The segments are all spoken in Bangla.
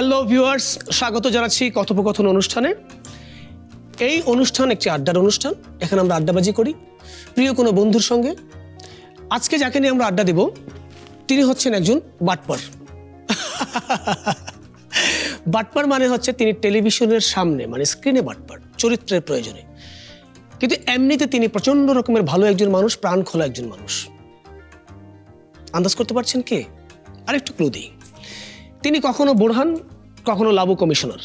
হ্যালো ভিউয়ার্স, স্বাগত জানাচ্ছি কথোপকথন অনুষ্ঠানে। এই অনুষ্ঠান একটি আড্ডার অনুষ্ঠান। এখানে আমরা আড্ডাবাজি করি প্রিয় কোনো বন্ধুর সঙ্গে। আজকে যাকে নিয়ে আমরা আড্ডা দেব তিনি হচ্ছেন একজন বাটপার। বাটপার মানে হচ্ছে তিনি টেলিভিশনের সামনে মানে স্ক্রিনে বাটপার, চরিত্রের প্রয়োজনে, কিন্তু এমনিতে তিনি প্রচন্ড রকমের ভালো একজন মানুষ, প্রাণ খোলা একজন মানুষ। আন্দাজ করতে পারছেন কে? আরেকটু ক্লু দিই, তিনি কখনো বোরহান, কখনো লাবু কমিশনার।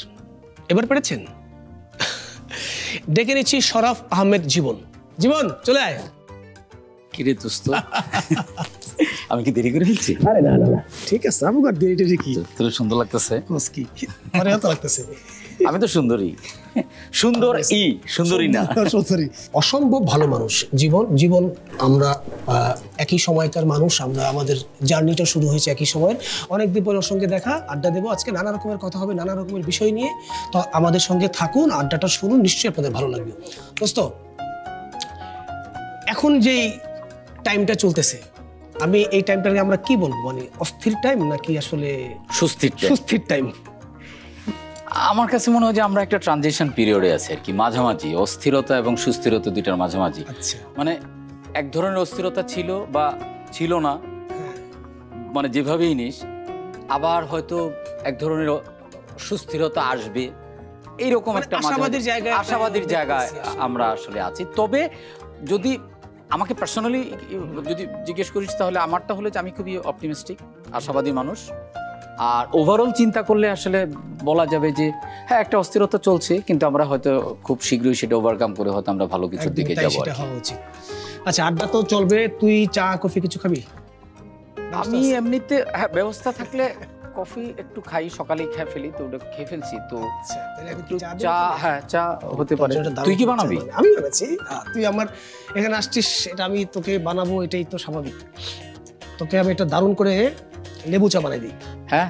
এবার পেরেছেন? ডেকে নিচ্ছি শরাফ আহমেদ জীবন। জীবন, চলে আয়। কিরে দোস্ত, আমি কি দেরি করে ফেলছি? আরে না না না, ঠিক আছে, আমার দেরিটা কি? তোর সুন্দর লাগতেছে। আরে এত লাগতেছে। আমি তো সুন্দরী, সুন্দরী না সুন্দরী। অসম্ভব ভালো মানুষ জীবন। জীবন আমরা একই সময়কার মানুষ, আমরা আমাদের জার্নিটা শুরু হয়েছে একই সময়ের। অনেকদিন পরে ওর সঙ্গে দেখা, আড্ডা দেবো। আজকে নানা রকমের কথা হবে, নানা রকমের বিষয় নিয়ে। তো আমাদের সঙ্গে থাকুন, আড্ডাটা শুনুন, নিশ্চয়ই আপনাদের ভালো লাগবে। দোস্ত, এখন যেই টাইমটা চলতেছে, আমি এই টাইমটাকে আমরা কি বলবো, মানে অস্থির টাইম নাকি আসলে সুস্থির টাইম? আমার কাছে মনে হয় যে আমরা একটা ট্রানজিশন পিরিয়ডে আছি আর কি, মাঝামাঝি অস্থিরতা এবং সুস্থিরতা দুইটার মাঝামাঝি। মানে এক ধরনের অস্থিরতা ছিল বা ছিল না, মানে যেভাবেই নিস, আবার হয়তো এক ধরনের সুস্থিরতা আসবে, এইরকম একটা আশাবাদীর জায়গায় আমরা আসলে আছি। তবে যদি আমাকে পার্সোনালি যদি জিজ্ঞেস করিস, তাহলে আমারটা হলো যে আমি খুবই অপটিমিস্টিক, আশাবাদী মানুষ। আর ওভারঅল চিন্তা করলে আসলে বলা যাবে যে হ্যাঁ, একটা অস্থিরতা চলছে, কিন্তু আমরা হয়তো খুব শীঘ্রই সেটা ওভারকাম করে হয়তো আমরা ভালো কিছুর দিকে যাবো। আচ্ছা, আড্ডা তো চলবে, তুই চা কফি কিছু খাবি? আমি এমনিতে হ্যাঁ, ব্যবস্থা থাকলে কফি একটু খাই, সকালেই খেয়ে ফেলি, তো ওটা খেয়ে ফেলছি। তো একটু চা, হ্যাঁ চা হতে পারে। তুই কি বানাবি? আমি বানাচ্ছি। তুই আমার এখানে আসছিস, এটা আমি তোকে বানাবো, এটাই তো স্বাভাবিক। তোকে আমি একটা দারুণ করে লেবু চা বানাই দিই। হ্যাঁ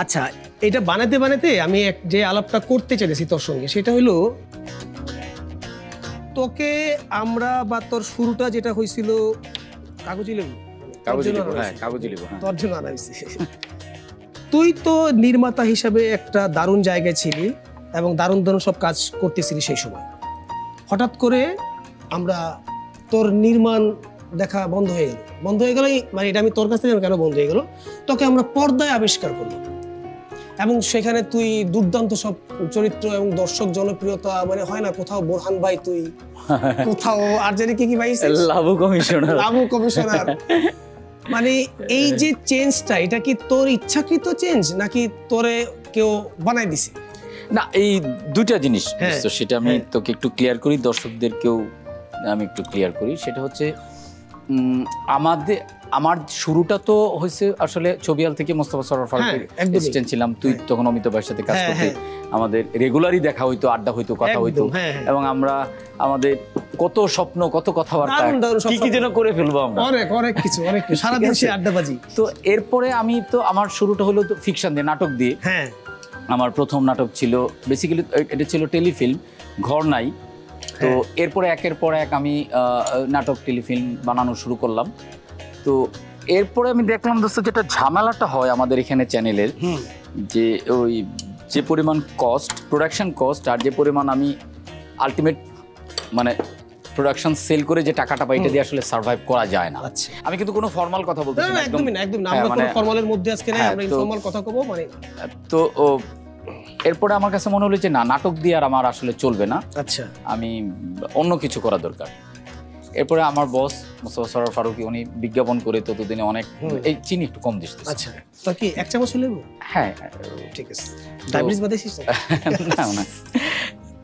আচ্ছা, এটা বানাতে বানাতে আমি যে আলাপটা করতে চাইছি তোর সঙ্গে, সেটা হলো তোকে আমরা বা তোর শুরুটা যেটা হয়েছিল কাগজি লেবু, তোর জন্য আনা হয়েছে। তুই তো নির্মাতা হিসাবে একটা দারুণ জায়গায় ছিলি এবং দারুণ দারুণ সব কাজ করতেছিলি সেই সময়। হঠাৎ করে আমরা তোর নির্মাণ দেখা বন্ধ হয়ে গেল। মানে এটা আমি তোর কাছ থেকে কেন বন্ধ হয়ে গেল, তোকে আমরা পর্দায় আবিষ্কার করলাম এবং সেখানে তুই দুর্দান্ত সব চরিত্র এবং দর্শক জনপ্রিয়তা, মানে হয় না কোথাও বোরহান ভাই, তুই কোথাও আর জানি কি ভাই, লাবু কমিশনার। মানে এই যে চেঞ্জটা, এটা কি তোর ইচ্ছাকৃত চেঞ্জ নাকি তোরে কেউ বানাই দিছে? না, এই দুইটা জিনিস, সেটা আমি তোকে একটু ক্লিয়ার করি, দর্শকদেরকেও আমি একটু ক্লিয়ার করি। সেটা হচ্ছে আমার শুরুটা তো হয়েছে আসলে ছবিয়াল থেকে। মোস্তফা সরোয়ার ফারুকের অ্যাসিস্ট্যান্ট ছিলাম, তুই তখন অমিত ভাইয়ের সাথে কাজ করতে। আমাদের রেগুলারই দেখা হইতো, আড্ডা হইতো, কথা হইতো, এবং আমরা আমাদের কত স্বপ্ন, কত কথাবার্তা, কি যেন করে ফেলবো আমরা, অনেক কিছু সারাদিন সে আড্ডাবাজি। তো এরপরে আমি তো আমার শুরুটা হলো তো ফিকশন দিয়ে, নাটক দিয়ে। আমার প্রথম নাটক ছিল বেসিক্যালি, এটা ছিল টেলিফিল্ম, ঘর নাই। তো এরপরে একের পর এক আমি নাটক, টেলিফিল্ম বানানো শুরু করলাম। তো এরপরে আমি দেখলাম দোস্ত, যেটা ঝামেলাটা হয় আমাদের এখানে চ্যানেলের, যে ওই যে পরিমাণ কস্ট, প্রোডাকশন কস্ট, আর যে পরিমাণ আমি আলটিমেট মানে প্রোডাকশন সেল করে যে টাকাটা পাই, এটা দিয়ে আসলে সার্ভাইভ করা যায় না। আমি কিন্তু কোনো ফর্মাল কথা বলতেছি না, একদম না, আমরা কোনো ফর্মালের মধ্যে আজকে না, আমরা ইনফর্মাল কথা কব। মানে তো এরপরে আমার কাছে মনে হলো যে না, নাটক দিয়ে আর আমার আসলে চলবে না। আচ্ছা, আমি অন্য কিছু করা দরকার। এরপরে আমার বস মোস্তফা সরোয়ার ফারুকি, উনি বিজ্ঞাপন করে ততদিনে অনেক, এই চিনি একটু কম দিচ্ছে। আচ্ছা, তো কি এক চামচ লেবু? হ্যাঁ ঠিক আছে, ডায়াবেটিস বাদেছিস না?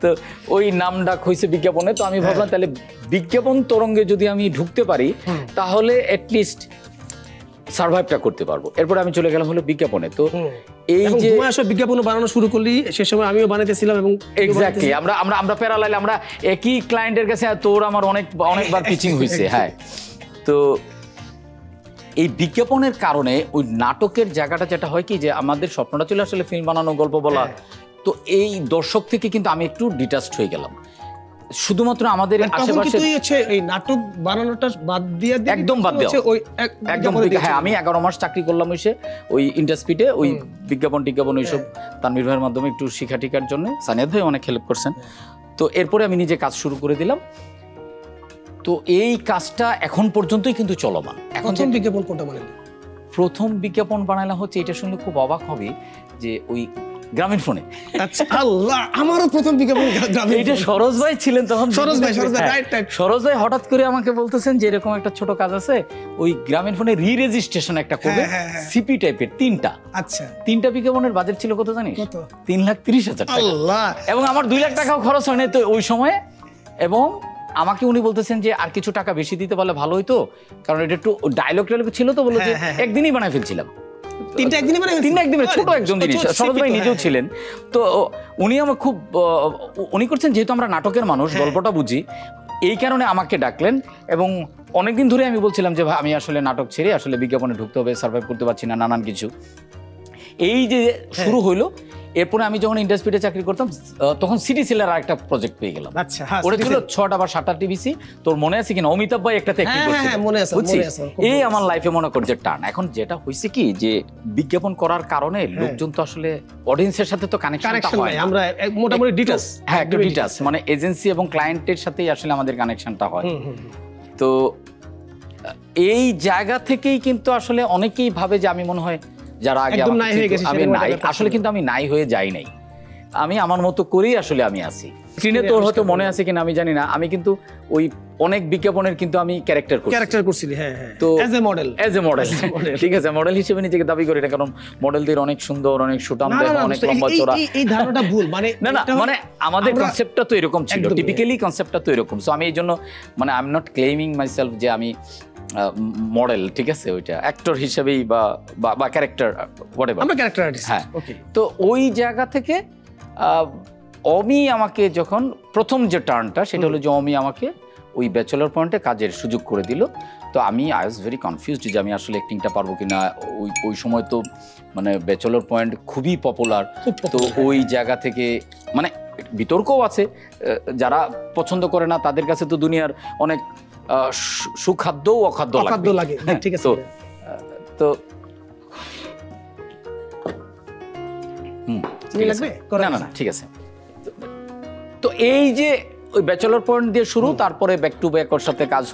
তো ওই নাম ডাক হয়েছে বিজ্ঞাপনে। তো আমি ভাবলাম তাহলে বিজ্ঞাপন তরঙ্গে যদি আমি ঢুকতে পারি, তাহলে অ্যাটলিস্ট সার্ভাইভটা করতে পারবো। এরপরে আমি চলে গেলাম হলো বিজ্ঞাপনে। তো এই যে বিজ্ঞাপন বানানো শুরু করলি, সে সময় আমিও বানাইতেছিলাম এবং এক্স্যাক্টলি আমরা প্যারালাল, আমরা একই ক্লায়েন্টের কাছে, তোর আমার অনেকবার পিচিং হয়েছে। হ্যাঁ, তো এই বিজ্ঞাপনের কারণে ওই নাটকের জায়গাটা যেটা হয় কি, যে আমাদের স্বপ্নটা ছিল আসলে ফিল্ম বানানো, গল্প বলা। তো এই দর্শক থেকে কিন্তু আমি একটু ডিটাচড হয়ে গেলাম। শুধুমাত্র আমাদের আশেপাশে তুই হচ্ছে এই নাটক বানানোটা বাদ দিয়ে একদম বাদ দেওয়া ওই একদম হ্যাঁ আমি 11 মাস চাকরি করলাম ওই ইন্ডাস্ট্রিতে ওই বিজ্ঞাপন ওইসব তানভীর ভাইয়ের মাধ্যমে একটু শিখা টিকার জন্য সানিয়াদ ভাই অনেক হেল্প করছেন। তো এরপরে আমি নিজে কাজ শুরু করে দিলাম। তো এই কাজটা এখন পর্যন্তই কিন্তু চলমান। এখন বিজ্ঞাপন কোনটা বানালি? প্রথম বিজ্ঞাপন বানাইলাম হচ্ছে, এটা শুনলে খুব অবাক হবে, যে ওই গ্রামীণ ফোনে। আচ্ছা, আল্লাহ, আমারও প্রথম বিজ্ঞাপন গ্রামীণ। এটা সরোজ ভাই ছিলেন তখন। সরোজ ভাই রাইট। সরোজ ভাই হঠাৎ করে আমাকে বলতেছেন যে এরকম একটা ছোট কাজ আছে, ওই গ্রামীণ ফোনে রি-রেজিস্ট্রেশন একটা করবে, সিপি টাইপের 3টা। আচ্ছা, 3টা বিজ্ঞাপনের বাজেট ছিল কত জানিস? কত? 3,30,000 টাকা। আল্লাহ! এবং আমার 2 লাখ টাকাও খরচ হয় না তো ওই সময়ে। এবং আমাকে উনি বলতেছেন যে আর কিছু টাকা বেশি দিতে পারলে ভালো হইতো, কারণ এটা একটু ডায়লগ ছিল, তো বললো যে একদিনই বানাই ফেলছিলাম। 3টা একদিনে ছোট একজন জিনিস। সরোজ ভাই নিজেও ছিলেন। তো উনি আমার খুব উনি করছেন, যেহেতু আমরা নাটকের মানুষ, গল্পটা বুঝি, এই কারণে আমাকে ডাকলেন। এবং অনেকদিন ধরে আমি বলছিলাম যে ভাই আমি আসলে নাটক ছেড়ে আসলে বিজ্ঞাপনে ঢুকতে হবে, সার্ভাইভ করতে পারছি না, নানান কিছু। এই যে শুরু হইলো, এরপরে আমি যখন ইন্ডাস্ট্রিতে চাকরি করতাম তখন সিটি সেলের আর একটা প্রজেক্ট পেয়ে গেলাম। আচ্ছা, ওটা ছিল 6টা বা 7টা টিভিসি। তোর মনে আছে কিনা, অমিতাভ ভাই একটাতে অ্যাক্টিং করছিল। হ্যাঁ, মনে আছে। এই আমার লাইফে মনে কর যে টান। এখন যেটা হইছে কি, যে বিজ্ঞাপন করার কারণে লোকজন তো আসলে অডিয়েন্সের সাথে তো কানেকশনটা হয়, আমরা মোটামুটি ডিটাচ, হ্যাঁ একটু ডিটাচ, মানে এজেন্সি এবং ক্লায়েন্টের সাথেই আসলে আমাদের কানেকশনটা হয়। তো এই জায়গা থেকেই কিন্তু আসলে অনেকেই ভাবে যে আমি মনে হয় যারা আগে আমি নাই, আসলে কিন্তু আমি নাই হয়ে যাই নাই। আমি আমার মতো করেই আসলে আমি আছি। স্ক্রিনে তোর হয়তো মনে আছে কিনা আমি জানি না, আমি কিন্তু ওই অনেক বিজ্ঞাপনের কিন্তু আমি ক্যারেক্টার করছিলি। হ্যাঁ, তো অ্যাজ এ মডেল ঠিক আছে, মডেল হিসেবে নিজেকে দাবি করি না, কারণ মডেলদের অনেক সুন্দর, অনেক সুঠাম দেহ, অনেক লম্বা চওড়া। এই ধারণাটা ভুল, মানে না মানে আমাদের কনসেপ্টটা তো এরকম ছিল, টিপিক্যালি কনসেপ্টটা তো এরকম। সো আমি এই জন্য মানে I am not claiming myself যে আমি মডেল, ঠিক আছে, ওইটা অ্যাক্টর হিসেবেই বা ক্যারেক্টার হোয়াটএভার, আমরা ক্যারেক্টার আর্টিস্ট। হ্যাঁ, ওকে। তো ওই জায়গা থেকে অমি আমাকে যখন প্রথম যে টার্নটা, সেটা হলো যে অমি আমাকে ওই ব্যাচেলর পয়েন্টে কাজের সুযোগ করে দিল। তো আমি আই ওয়াজ ভেরি কনফিউজড যে আমি আসলে অ্যাক্টিংটা পারবো কিনা। ওই সময় তো মানে ব্যাচেলর পয়েন্ট খুবই পপুলার। তো ওই জায়গা থেকে মানে বিতর্কও আছে, যারা পছন্দ করে না তাদের কাছে তো দুনিয়ার অনেক সুখাদ্য অখাদ্য লাগে। ঠিক আছে, তো না ঠিক আছে। তো এই যে ওই ব্যাচেলর পয়েন্ট দিয়ে শুরু, তারপরে ব্যাক টু ব্যাক ওর সাথে কাজ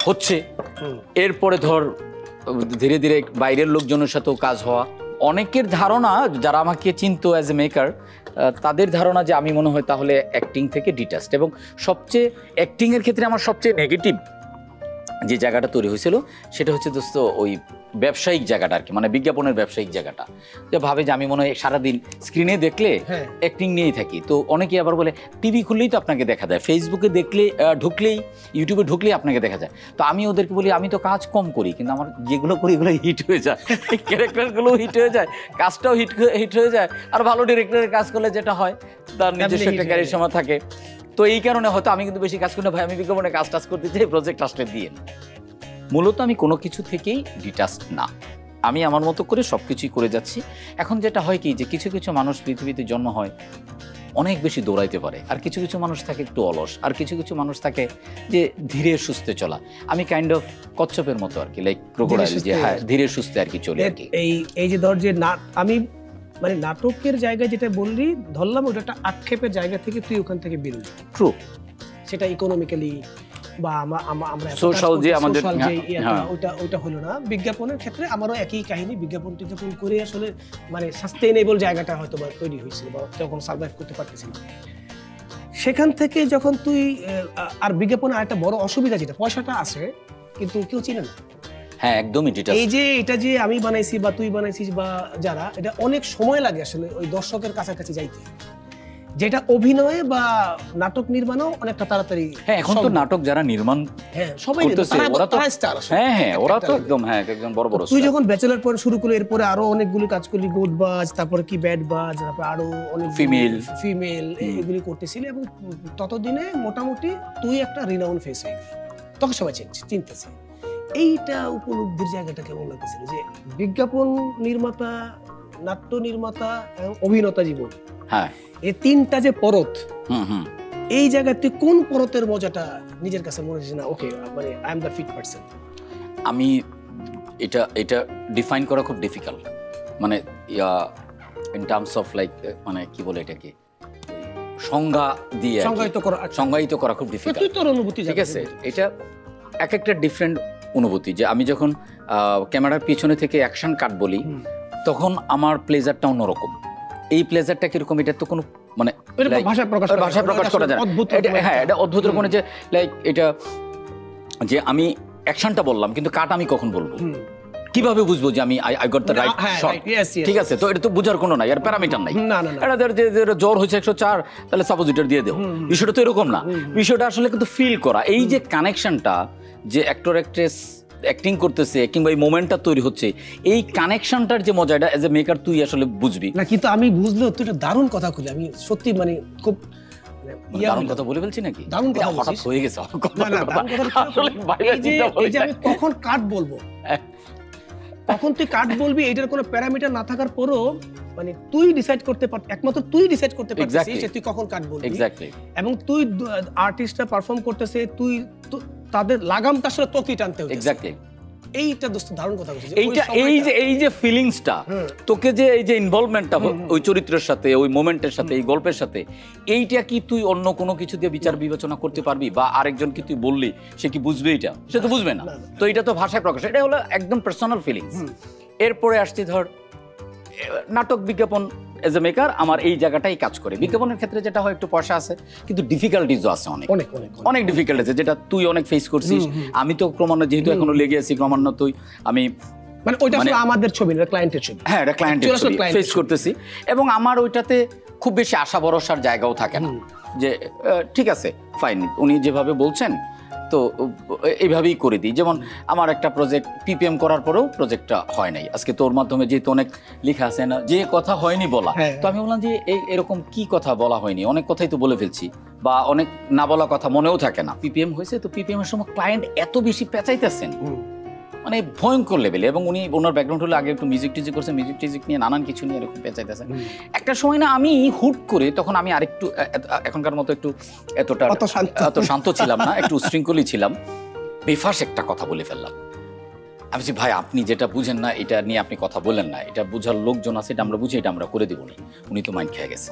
হচ্ছে। এরপরে ধর ধীরে ধীরে বাইরের লোকজনের সাথেও কাজ হওয়া। অনেকের ধারণা, যারা আমাকে চিনতো অ্যাজ এ মেকার, তাদের ধারণা যে আমি মনে হয় তাহলে অ্যাক্টিং থেকে ডিটাচড। এবং সবচেয়ে অ্যাক্টিংয়ের ক্ষেত্রে আমার সবচেয়ে নেগেটিভ যে জায়গাটা তৈরি হয়েছিল, সেটা হচ্ছে দোস্ত ওই ব্যবসায়িক জায়গাটা আর কি, মানে বিজ্ঞাপনের ব্যবসায়িক জায়গাটা, যে ভাবে যে আমি মনে হয় সারাদিন স্ক্রিনে দেখলে অ্যাক্টিং নিয়েই থাকি। তো অনেকেই আবার বলে টিভি খুললেই তো আপনাকে দেখা যায়, ফেসবুকে দেখলে ঢুকলেই, ইউটিউবে ঢুকলেই আপনাকে দেখা যায়। তো আমি ওদেরকে বলি আমি তো কাজ কম করি, কিন্তু আমার যেগুলো করি এগুলো হিট হয়ে যায়, ক্যারেক্টারগুলো হিট হয়ে যায়, কাজটাও হিট হয়ে যায়। আর ভালো ডিরেক্টরের কাজ করলে যেটা হয়, তার নিজস্ব একটা ক্যারিশমা থাকে। তো এই কারণে হয়তো আমি কিন্তু বেশি কাজ করি না, ভাই আমি বিজ্ঞাপনে কাজ করতে চাই, প্রজেক্ট আসলে দিয়ে। মূলত আমি কোনো কিছু থেকেই ডিটাচড না, আমি আমার মতো করে সব কিছুই করে যাচ্ছি। এখন যেটা হয় কি, যে কিছু কিছু মানুষ পৃথিবীতে জন্ম হয় অনেক বেশি দৌড়াইতে পারে, আর কিছু কিছু মানুষ থাকে একটু অলস, আর কিছু কিছু মানুষ থাকে যে ধীরে সুস্থে চলা। আমি কাইন্ড অফ কচ্ছপের মতো আর কি, লাইক ক্রোকোডাইল, যে হ্যাঁ ধীরে সুস্থে আর কি চলে। এই যে ধর যে না, আমি মানে নাটকের জায়গায় যেটা বললি, ধরলাম ওটা একটা আক্ষেপের জায়গা থেকে তুই ওখান থেকে বেরোলি। ট্রু, সেটা ইকোনমিক্যালি বা আমরা সোশ্যাল যে আমাদের ওইটা হলো না। বিজ্ঞাপনের ক্ষেত্রে আমারও একই কাহিনী, বিজ্ঞাপন টিজ্ঞাপন করে আসলে মানে সাস্টেইনেবল জায়গাটা হয়তো বা তৈরি হয়েছিল, বা তখন সার্ভাইভ করতে পারতেছিল। সেখান থেকে যখন তুই আর বিজ্ঞাপনে আরেকটা বড় অসুবিধা, যেটা পয়সাটা আছে কিন্তু কেউ চিনে না। হ্যাঁ, একদমই ডিটেইলস। এই যে এটা যে আমি বানাইছি বা তুই বানাইছিস বা যারা, এটা অনেক সময় লাগে আসলে ওই দর্শকের কাছাকাছি যাইতে, যেটা অভিনয়ে বা নাটক নির্মাণও অনেকটা তাড়াতাড়ি। হ্যাঁ, এখন তো নাটক যারা নির্মাণ সবাই ওরা তো স্টার। হ্যাঁ, ওরা তো একদম বড় বড়। তুই যখন ব্যাচেলর পয়েন্ট শুরু করলি, এরপরে আরো অনেকগুলো কাজ করলি, গুড বাজ, তারপরে কি ব্যাড বাজ, তারপরে আরো অনেক ফিমেল এগুলি করতেছিলি। এবং ততদিনে মোটামুটি তুই একটা রিনাউন ফেস হয়ে গেলি, তখন সবাই চিনতেছে। এইটা উপলব্ধির জায়গাটা কেমন লাগতেছিল, যে বিজ্ঞাপন নির্মাতা, নাট্য নির্মাতা এবং অভিনেতা জীবন, হ্যাঁ, এই তিনটা যে পরত, এই জায়গাতে কোন পরতের মজাটা নিজের কাছে মনে হচ্ছে না ওকে মানে I am the fit person? আমি এটা ডিফাইন করা খুব ডিফিকাল্ট, মানে ইন টার্মস অফ লাইক মানে কি বলে এটাকে সংজ্ঞা দিয়ে সংজ্ঞায়িত করা খুব ডিফিকাল্ট। তুই তোর অনুভূতি, ঠিক আছে, এটা এক একটা ডিফারেন্ট অনুভূতি। যে আমি যখন ক্যামেরার পিছনে থেকে অ্যাকশন কাট বলি তখন আমার প্লেজারটা অন্যরকম। এই প্লেজারটা কিরকম এটা তো কোনো মানে ভাষায় প্রকাশ করা যায় না। হ্যাঁ, এটা অদ্ভুত রকমের যে লাইক এটা যে আমি অ্যাকশনটা বললাম কিন্তু কাট আমি কখন বলবো, কিভাবে বুঝবো যে আমি I got the right shot? ঠিক আছে, তো এটা তো বুঝার কোনো নাই, আর প্যারামিটার নাই। এটা যে জ্বর হয়েছে 104 তাহলে সাপোজিটর দিয়ে দেও, বিষয়টা তো এরকম না। বিষয়টা আসলে কিন্তু ফিল করা, এই যে কানেকশনটা যে অ্যাক্টর অ্যাক্ট্রেস অ্যাক্টিং করতেছে কিংবা এই মোমেন্টটা তৈরি হচ্ছে, এই কানেকশনটার যে মজাটা এজ এ মেকার তুই আসলে বুঝবি না। কিন্তু আমি বুঝলেও তুই একটা দারুণ কথা খুলে, আমি সত্যি মানে খুব দারুণ কথা বলে ফেলছি নাকি? দারুণ কথা হঠাৎ হয়ে গেছে। এই যে আমি কখন কাট বলবো, কখন তুই কাট বলবি, এটার কোনো প্যারামিটার না থাকার পরও মানে তুই ডিসাইড করতে পার, একমাত্র তুই ডিসাইড করতে পারছিস যে তুই কখন কাট বলবি। এক্স্যাক্টলি। এবং তুই আর্টিস্টরা পারফর্ম করতেছে, তুই তাদের লাগামটা আসলে তোকেই টানতে হবে। এক্স্যাক্টলি। এইটা দোস্ত দারুণ কথা বলছিস। এইটা এই যে ফিলিংসটা তোকে যে এই যে ইনভলভমেন্টটা ওই চরিত্রের সাথে ওই মোমেন্টের সাথে এই গল্পের সাথে, এইটা কি তুই অন্য কোনো কিছু দিয়ে বিচার বিবেচনা করতে পারবি? বা আরেকজন কি তুই বললি সে কি বুঝবে? এটা সে তো বুঝবে না। তো এটা তো ভাষায় প্রকাশ, এটা হলো একদম পার্সোনাল ফিলিংস। এরপরে আসছি ধর নাটক বিজ্ঞাপন, এজ এ মেকার আমার এই জায়গাটাই কাজ করে। বিজ্ঞাপনের ক্ষেত্রে যেটা হয় একটু পয়সা আছে কিন্তু ডিফিকাল্টিজও আছে, অনেক ডিফিকাল্ট আছে, যেটা তুই অনেক ফেস করছিস। আমি তো ক্রমান্বয়ে যেহেতু এখনো লেগে আছি ক্রমান্বয়ে তুই আমি মানে ওইটা আসলে আমাদের ছবি না, ক্লায়েন্টের ছবি। হ্যাঁ, এটা ক্লায়েন্টের ছবি ফেস করতেছি এবং আমার ওইটাতে খুব বেশি আশা ভরসার জায়গাও থাকে না যে ঠিক আছে ফাইন উনি যেভাবে বলছেন তো এইভাবেই করে দিই। যেমন আমার একটা প্রজেক্ট পিপিএম করার পরেও প্রজেক্টটা হয় নাই। আজকে তোর মাধ্যমে যেহেতু অনেক লেখা আছে না যে কথা হয়নি বলা, তো আমি বললাম যে এরকম কি কথা বলা হয়নি, অনেক কথাই তো বলে ফেলছি বা অনেক না বলা কথা মনেও থাকে না। পিপিএম হয়েছে, তো পিপিএম এর সময় ক্লায়েন্ট এত বেশি পেঁচাইতেছেন মানে ভয়ঙ্কর লেভেলে, এবং উনি ওনার ব্যাকগ্রাউন্ড হলো আগে একটু মিউজিক টিউজিক করছে, মিউজিক টিউজিক নিয়ে নানান কিছু নিয়ে এরকম পেঁচাইতেছেন। একটা সময় না আমি হুট করে তখন আমি আরেকটু এখনকার মতো একটু এত শান্ত ছিলাম না, একটু উশৃঙ্খলই ছিলাম, বেফাস একটা কথা বলে ফেললাম। আমি বলছি ভাই আপনি যেটা বুঝেন না এটা নিয়ে আপনি কথা বলেন না, এটা বুঝার লোকজন আছে, এটা আমরা বুঝি, এটা আমরা করে দিব না। উনি তো মাইন্ড খেয়ে গেছে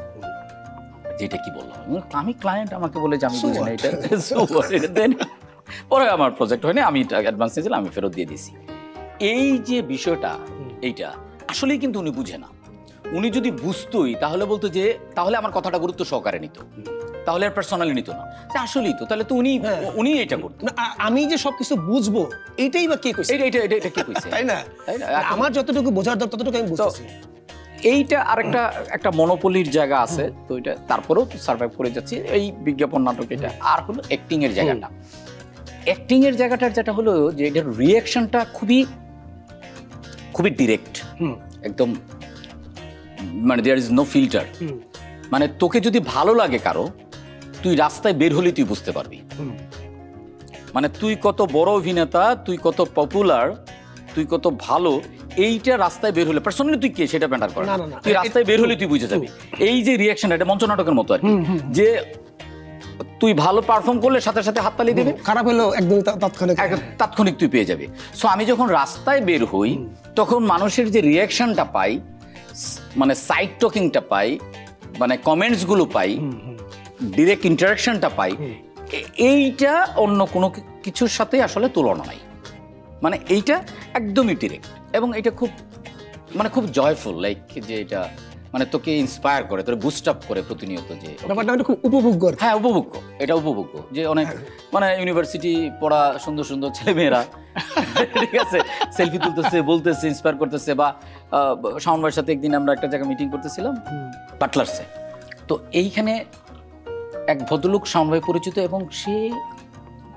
যে এটা কি বললাম। আমি ক্লায়েন্ট আমাকে বলে যে আমি বুঝি না এটা দেন। পরে আমার প্রজেক্ট হয়নি, আমি অ্যাডভান্স নিয়েছিলাম, আমি ফেরত দিয়ে দিয়েছি। এই যে বিষয়টা এইটা আসলেই কিন্তু উনি বুঝে না। উনি যদি বুঝতোই তাহলে বলতো যে তাহলে আমার কথাটা গুরুত্ব সহকারে নিত, তাহলে আর পার্সোনালি নিত না। আসলেই তো তাহলে তো উনি এটা করতো। আমি যে সবকিছু বুঝবো এইটাই বা কে কইছে? এটা কে কইছে? তাই না? আমার যতটুকু বোঝার দরকার ততটুকু আমি বুঝতেছি। এইটা আরেকটা একটা মনোপলির জায়গা আছে, তো এটা তারপরেও সার্ভাইভ করে যাচ্ছি এই বিজ্ঞাপন নাটক। এটা আর হলো অ্যাক্টিং এর জায়গাটা। অ্যাক্টিং এর জায়গাটার যেটা হলো যে এটার রিঅ্যাকশনটা খুবই ডিরেক্ট, একদম মানে দেয়ার ইজ নো ফিল্টার। মানে তোকে যদি ভালো লাগে কারো, তুই রাস্তায় বের হলে তুই বুঝতে পারবি মানে তুই কত বড় অভিনেতা, তুই কত পপুলার, তুই কত ভালো, এইটা রাস্তায় বের হলে পার্সোনালি তুই কে সেটা ম্যাটার করে না, তুই রাস্তায় বের হলে তুই বুঝে যাবি। এই যে রিঅ্যাকশন, এটা মঞ্চ নাটকের মতো আর কি, যে তুই ভালো পারফর্ম করলে সাথে সাথে হাততালি দেবে, খারাপ হলেও একদম তাৎক্ষণিক তুই পেয়ে যাবি। সো আমি যখন রাস্তায় বের হই তখন মানুষের যে রিঅ্যাকশনটা পাই, মানে সাইড টকিংটা পাই, মানে কমেন্টসগুলো পাই, ডিরেক্ট ইন্টারাকশনটা পাই, এইটা অন্য কোনো কিছুর সাথে আসলে তুলনা নাই। মানে এইটা একদমই ডিরেক্ট এবং এটা খুব জয়ফুল, লাইক যে এটা মানে তোকে ইন্সপায়ার করে, তোর বুস্ট আপ করে প্রতিনিয়ত, যে ব্যাপারটা খুব উপভোগ্য। হ্যাঁ, উপভোগ্য, এটা উপভোগ্য যে অনেক মানে ইউনিভার্সিটি পড়া সুন্দর সুন্দর ছেলেমেয়েরা ঠিক আছে সেলফি তুলতেছে, বলতেছে, ইন্সপায়ার করতেছে। বা শাওন ভাইয়ের সাথে একদিন আমরা একটা জায়গায় মিটিং করতেছিলাম বাটলার্সে, তো এইখানে এক ভদ্রলোক শাওন ভাই পরিচিত, এবং সে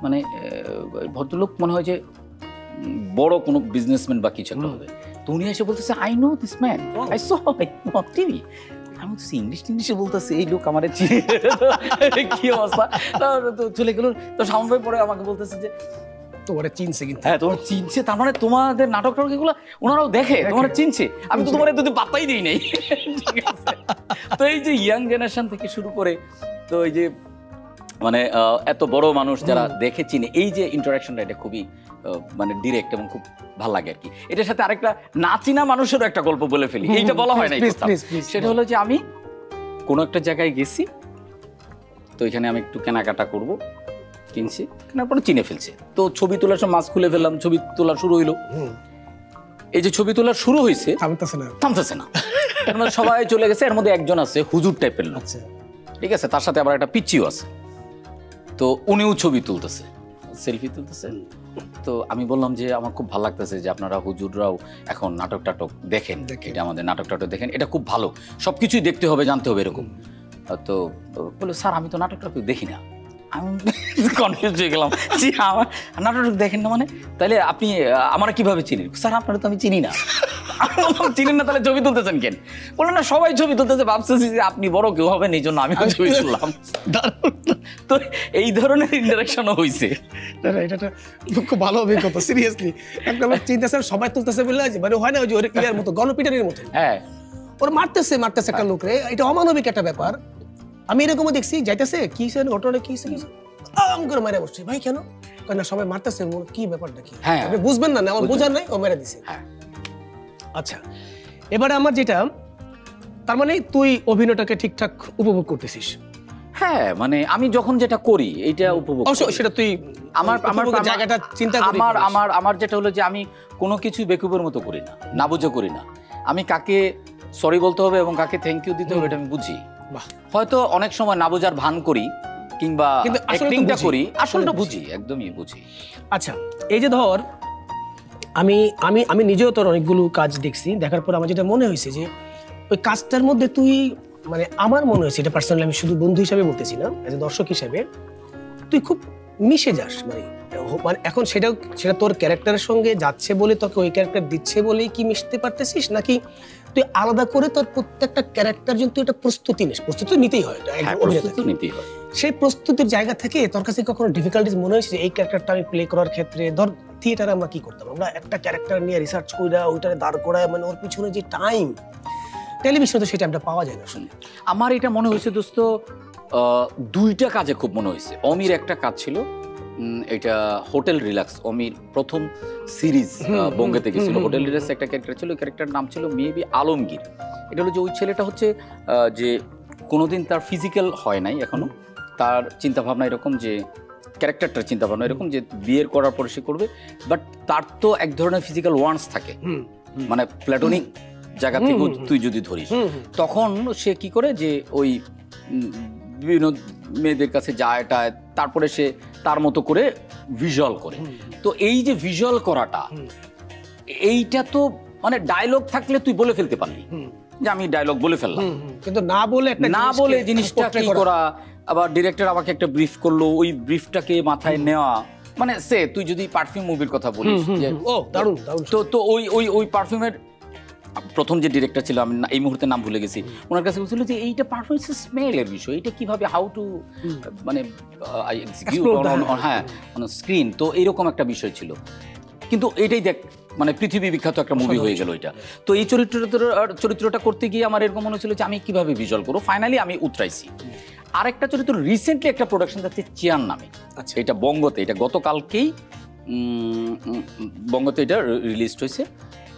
মানে ভদ্রলোক মনে হয় যে বড় কোনো বিজনেসম্যান বা কিছু একটা হবে। তো উনি এসে বলতেছে I know this man, I saw on TV. আমি বলতেছি ইংলিশে বলতেছে, এই লোক আমার কি অবস্থা। তো চলে গেল। তো শাওন ভাই পরে আমাকে বলতেছে যে তোমার চিনছে, কিন্তু হ্যাঁ তোমার চিনছে, তার মানে তোমাদের নাটক টাটক এগুলো ওনারাও দেখে, তোমার চিনছে। আমি তো তোমার এতদিন পাত্তাই দিই নাই। ঠিক আছে, তো এই যে ইয়াং জেনারেশন থেকে শুরু করে তো এই যে মানে এত বড় মানুষ যারা দেখে চিনে, এই যে ইন্টারাকশনটা এটা খুবই মানে ডিরেক্ট এবং খুব ভালো লাগে আর কি। এটার সাথে আরেকটা না চিনা মানুষেরও একটা গল্প বলে ফেলি, এইটা বলা হয় না। সেটা হলো যে আমি কোনো একটা জায়গায় গেছি, তো এখানে আমি একটু কেনাকাটা করব, কিনছি, কেনার পরে চিনে ফেলছি। তো ছবি তোলার সময় মাস্ক খুলে ফেললাম, ছবি তোলা শুরু হইলো। এই যে ছবি তোলা শুরু হয়েছে থামতেছে না, এর মধ্যে সবাই চলে গেছে, এর মধ্যে একজন আছে হুজুর টাইপের লোক, ঠিক আছে, তার সাথে আবার একটা পিচ্চিও আছে। তো উনিও ছবি তুলতেছে, সেলফি তুলতেছে। তো আমি বললাম যে আমার খুব ভালো লাগতেছে যে আপনারা হুজুররাও এখন নাটক টাটক দেখেন, এটা আমাদের নাটক টাটক দেখেন, এটা খুব ভালো, সবকিছুই দেখতে হবে, জানতে হবে এরকম। তো বলে স্যার আমি তো নাটক টাটক দেখি না। আমি কনফিউজ হয়ে গেলাম যে আমার নাটক দেখেন না মানে, তাহলে আপনি আমার কিভাবে চিনেন? স্যার আপনারা তো আমি চিনি না। চিনেন না তাহলে ছবি তুলতেছেন কেন? বললেন না সবাই ছবি তুলতেছে, ভাবতেছি যে আপনি বড় কেউ হবেন এই জন্য আমি ছবি তুললাম। তো এই ধরনের ইন্টারাকশনও হয়েছে। এটা খুব ভালো অভিজ্ঞতা, সিরিয়াসলি। একটা লোক চিন্তাছে সবাই তুলতেছে বলে মানে হয় না ওই যে ওর ইয়ার মতো গণপিটারের মতো, হ্যাঁ ওর মারতেছে একটা লোক রে, এটা অমানবিক একটা ব্যাপার। আমি এরকমও দেখছি যাইতেছে কি ঘটনা কি আম করে মারা বসছে, ভাই কেন না সবাই মারতেছে, কি ব্যাপারটা কি আপনি বুঝবেন না, আমার বোঝার নাই, ও মেরে দিছে। আচ্ছা এবারে আমার যেটা, তার মানে তুই অভিনয়টাকে ঠিকঠাক উপভোগ করতেছিস? হ্যাঁ মানে আমি যখন যেটা করি এইটা উপভোগ, সেটা তুই আমার জায়গাটা চিন্তা করি। আমার যেটা হলো যে আমি কোনো কিছু বেকুবের মতো করি না, না বুঝে করি না। আমি কাকে সরি বলতে হবে এবং কাকে থ্যাংক ইউ দিতে হবে এটা আমি বুঝি। হয়তো অনেক সময় না বোঝার ভান করি কিংবা অ্যাক্টিংটা করি, আসলটা বুঝি, একদমই বুঝি। আচ্ছা এই যে ধর আমি আমি আমি নিজেও তোর অনেকগুলো কাজ দেখছি, দেখার পর আমার যেটা মনে হয়েছে যে ওই কাজটার মধ্যে তুই মানে আমার মনে হয়েছে, এটা পার্সোনালি আমি শুধু বন্ধু হিসাবে বলতেছি না, এজ এ দর্শক হিসাবে তুই খুব মিশে যাস। মানে এখন সেটা তোর ক্যারেক্টারের সঙ্গে যাচ্ছে বলে তোকে ওই ক্যারেক্টার দিচ্ছে বলেই কি মিশতে পারতেছিস, নাকি তুই আলাদা করে তোর প্রত্যেকটা ক্যারেক্টার জন্য তুই একটা প্রস্তুতি নিস? প্রস্তুতি নিতেই হয়, সেই প্রস্তুতির জায়গা থেকে তোর কাছে কখনো ডিফিকাল্টিজ মনে হয়েছে যে এই ক্যারেক্টারটা আমি প্লে করার ক্ষেত্রে? ধর থিয়েটারে আমরা কি করতাম, আমরা একটা ক্যারেক্টার নিয়ে রিসার্চ কইরা ওইটারে দাঁড় করায়, মানে ওর পিছনে যে টাইম, টেলিভিশনে তো সেই টাইমটা পাওয়া যায় না। আসলে আমার এটা মনে হয়েছে দোস্ত, দুইটা কাজে খুব মনে হয়েছে। অমির একটা কাজ ছিল, এটা হোটেল রিল্যাক্স, অমির প্রথম সিরিজ বঙ্গেতে গেছিল, হোটেল রিল্যাক্স একটা ক্যারেক্টার ছিল, ক্যারেক্টার নাম ছিল মেবি আলমগীর। এটা হলো যে ওই ছেলেটা হচ্ছে যে কোনোদিন তার ফিজিক্যাল হয় নাই এখনো, তার চিন্তাভাবনা এরকম যে ক্যারেক্টারটার চিন্তাভাবনা এরকম যে বিয়ের করার পরে সে করবে, বাট তার তো এক ধরনের ফিজিক্যাল ওয়ান্টস থাকে, মানে প্ল্যাটোনিক জায়গা থেকে তুই যদি ধরিস, তখন সে কি করে যে ওই বিভিন্ন মেয়েদের কাছে যায়, তারপরে সে তার মতো করে ভিজুয়াল করে। তো এই যে ভিজুয়াল করাটা, এইটা তো মানে ডায়লগ থাকলে তুই বলে ফেলতে পারলি যে আমি ডায়লগ বলে ফেললাম, কিন্তু না বলে জিনিসটা কি করা, আবার ডিরেক্টর আমাকে একটা ব্রিফ করলো, ওই ব্রিফটাকে মাথায় নেওয়া, মানে সে তুই যদি পারফিউম মুভির কথা বলিস, তো ওই পারফিউমের প্রথম যে ডিরেক্টর ছিল, আমি এই মুহূর্তে নাম ভুলে গেছি, ওনার কাছে বলছিল যে এইটা পারফরমেন্স স্মেলের বিষয়, এটা কিভাবে হাউ টু মানে হ্যাঁ মানে স্ক্রিন, তো এইরকম একটা বিষয় ছিল। কিন্তু এটাই দেখ মানে পৃথিবী বিখ্যাত একটা মুভি হয়ে গেল এটা। তো এই চরিত্রটা করতে গিয়ে আমার এরকম মনে হচ্ছিল যে আমি কিভাবে ভিজুয়াল করবো, ফাইনালি আমি উতরাইছি। আরেকটা চরিত্র রিসেন্টলি একটা প্রোডাকশন যাচ্ছে চিয়ান নামে, এটা বঙ্গতে, এটা গতকালকেই বঙ্গতে এটা রিলিজ হয়েছে।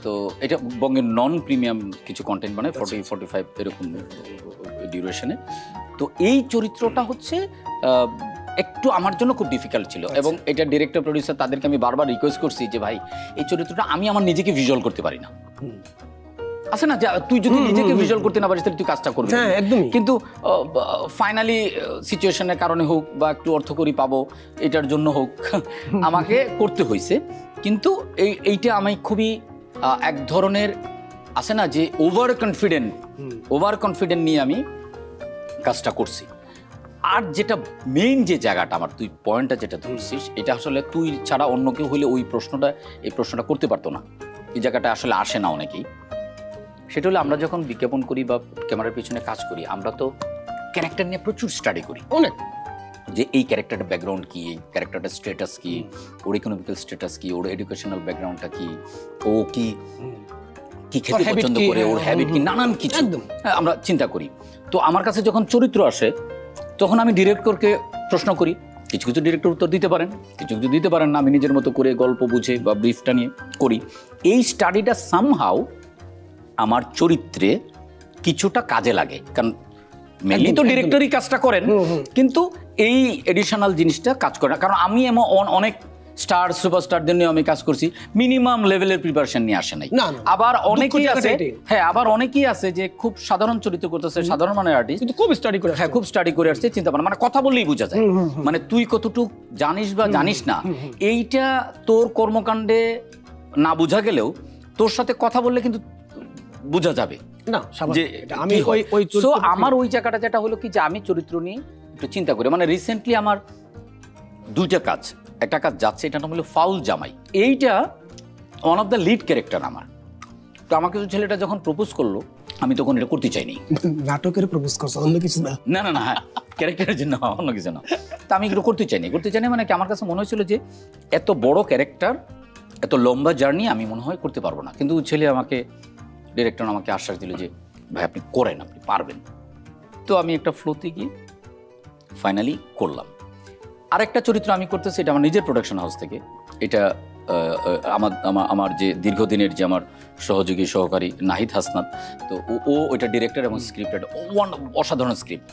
তো এটা বঙ্গের নন প্রিমিয়াম কিছু কন্টেন্ট বানায়, 40-45 এরকম ডিউরেশনে। তো এই চরিত্রটা হচ্ছে একটু আমার জন্য খুব ডিফিকাল্ট ছিল, এবং এটা ডিরেক্টর প্রডিউসার তাদেরকে আমি বারবার রিকোয়েস্ট করছি যে ভাই এই চরিত্রটা আমি আমার নিজেকে ভিজুয়াল করতে পারি না। আছে না যে তুই যদি নিজেকে ভিজুয়াল করতে না পারিস তাহলে তুই কাজটা করবি, কিন্তু ফাইনালি সিচুয়েশনের কারণে হোক বা একটু অর্থকরী পাবো এটার জন্য হোক আমাকে করতে হয়েছে। কিন্তু এইটা আমি খুবই এক ধরনের আছে না যে ওভার কনফিডেন্ট নিয়ে আমি কাজটা করছি। আর যেটা মেইন যে জায়গাটা আমার, তুই পয়েন্টটা যেটা ধরছিস, এটা আসলে তুই ছাড়া অন্য কেউ হইলে এই প্রশ্নটা করতে পারতো না, এই জায়গাটা আসলে আসে না অনেকেই। সেটা হলো আমরা যখন বিজ্ঞাপন করি বা ক্যামেরার পিছনে কাজ করি, আমরা তো ক্যারেক্টার নিয়ে প্রচুর স্টাডি করি, অনেক, যে এই ক্যারেক্টারটার ব্যাকগ্রাউন্ড কি, এই ক্যারেক্টারটার স্ট্যাটাস কি, ওর ইকোনমিক্যাল স্ট্যাটাস কি, ওর এডুকেশনাল ব্যাকগ্রাউন্ডটা কি, ও কি খেতে পছন্দ করে, ওর হ্যাবিট কি, নানান কিছু আমরা চিন্তা করি। তো আমার কাছে যখন চরিত্র আসে তখন আমি ডিরেক্টরকে প্রশ্ন করি, কিছু কিছু ডিরেক্টর উত্তর দিতে পারেন, কিছু কিছু দিতে পারেন না। আমি নিজের মতো করে গল্প বুঝে বা ব্রিফটা নিয়ে করি। এই স্টাডিটা সামহাউ আমার চরিত্রে কিছুটা কাজে লাগে, কারণ মেনলি তো ডিরেক্টরই কাজটা করেন, কিন্তু এই এডিশনাল জিনিসটা কাজ করে না। কারণ আমি এমন অনেক স্টার সুপারস্টারদের নিয়ে আমি কাজ করছি, মিনিমাম লেভেলের প্রিপারেশন নিয়ে আসে নাই। আবার অনেকেই আছে, হ্যাঁ আবার অনেকেই আছে যে খুব সাধারণ চরিত্র করতেছে, সাধারণ মানের আর্টিস্ট, কিন্তু খুব স্টাডি করে, হ্যাঁ খুব স্টাডি করে আসছে, চিন্তা ভাবনা, মানে কথা বললেই বোঝা যায় মানে তুই কতটুক জানিস বা জানিস না। এইটা তোর কর্মকাণ্ডে না বোঝা গেলেও তোর সাথে কথা বললে কিন্তু বোঝা যাবে না যে আমি সো আমার ওই জায়গাটা যেটা হলো কি যে আমি চরিত্র নিয়ে একটু চিন্তা করি। মানে রিসেন্টলি আমার দুইটা কাজ, একটা কাজ যাচ্ছে, এটা নাম হলো ফাউল জামাই। এইটা one of the lead character আমার। তো আমাকে ছেলেটা যখন প্রপোজ করলো আমি তখন এটা করতে চাইনি। নাটকের প্রপোজ করছো, অন্য কিছু না? না না না, হ্যাঁ ক্যারেক্টারের জন্য, অন্য কিছু না। তা আমি এগুলো করতে চাইনি মানে কি আমার কাছে মনে হয়েছিল যে এত বড় ক্যারেক্টার, এত লম্বা জার্নি আমি মনে হয় করতে পারবো না। কিন্তু ছেলে আমাকে, ডিরেক্টর আমাকে আশ্বাস দিল যে ভাই আপনি করেন, আপনি পারবেন। তো আমি একটা ফ্লোতে গিয়ে ফাইনালি করলাম। আরেকটা চরিত্র আমি করতেছি, এটা আমার নিজের প্রোডাকশন হাউস থেকে। এটা আমার যে দীর্ঘদিনের যে আমার সহযোগী সহকারী নাহিদ হাসনাত, তো ও ওইটা ডিরেক্টর এবং স্ক্রিপ্ট, অসাধারণ স্ক্রিপ্ট।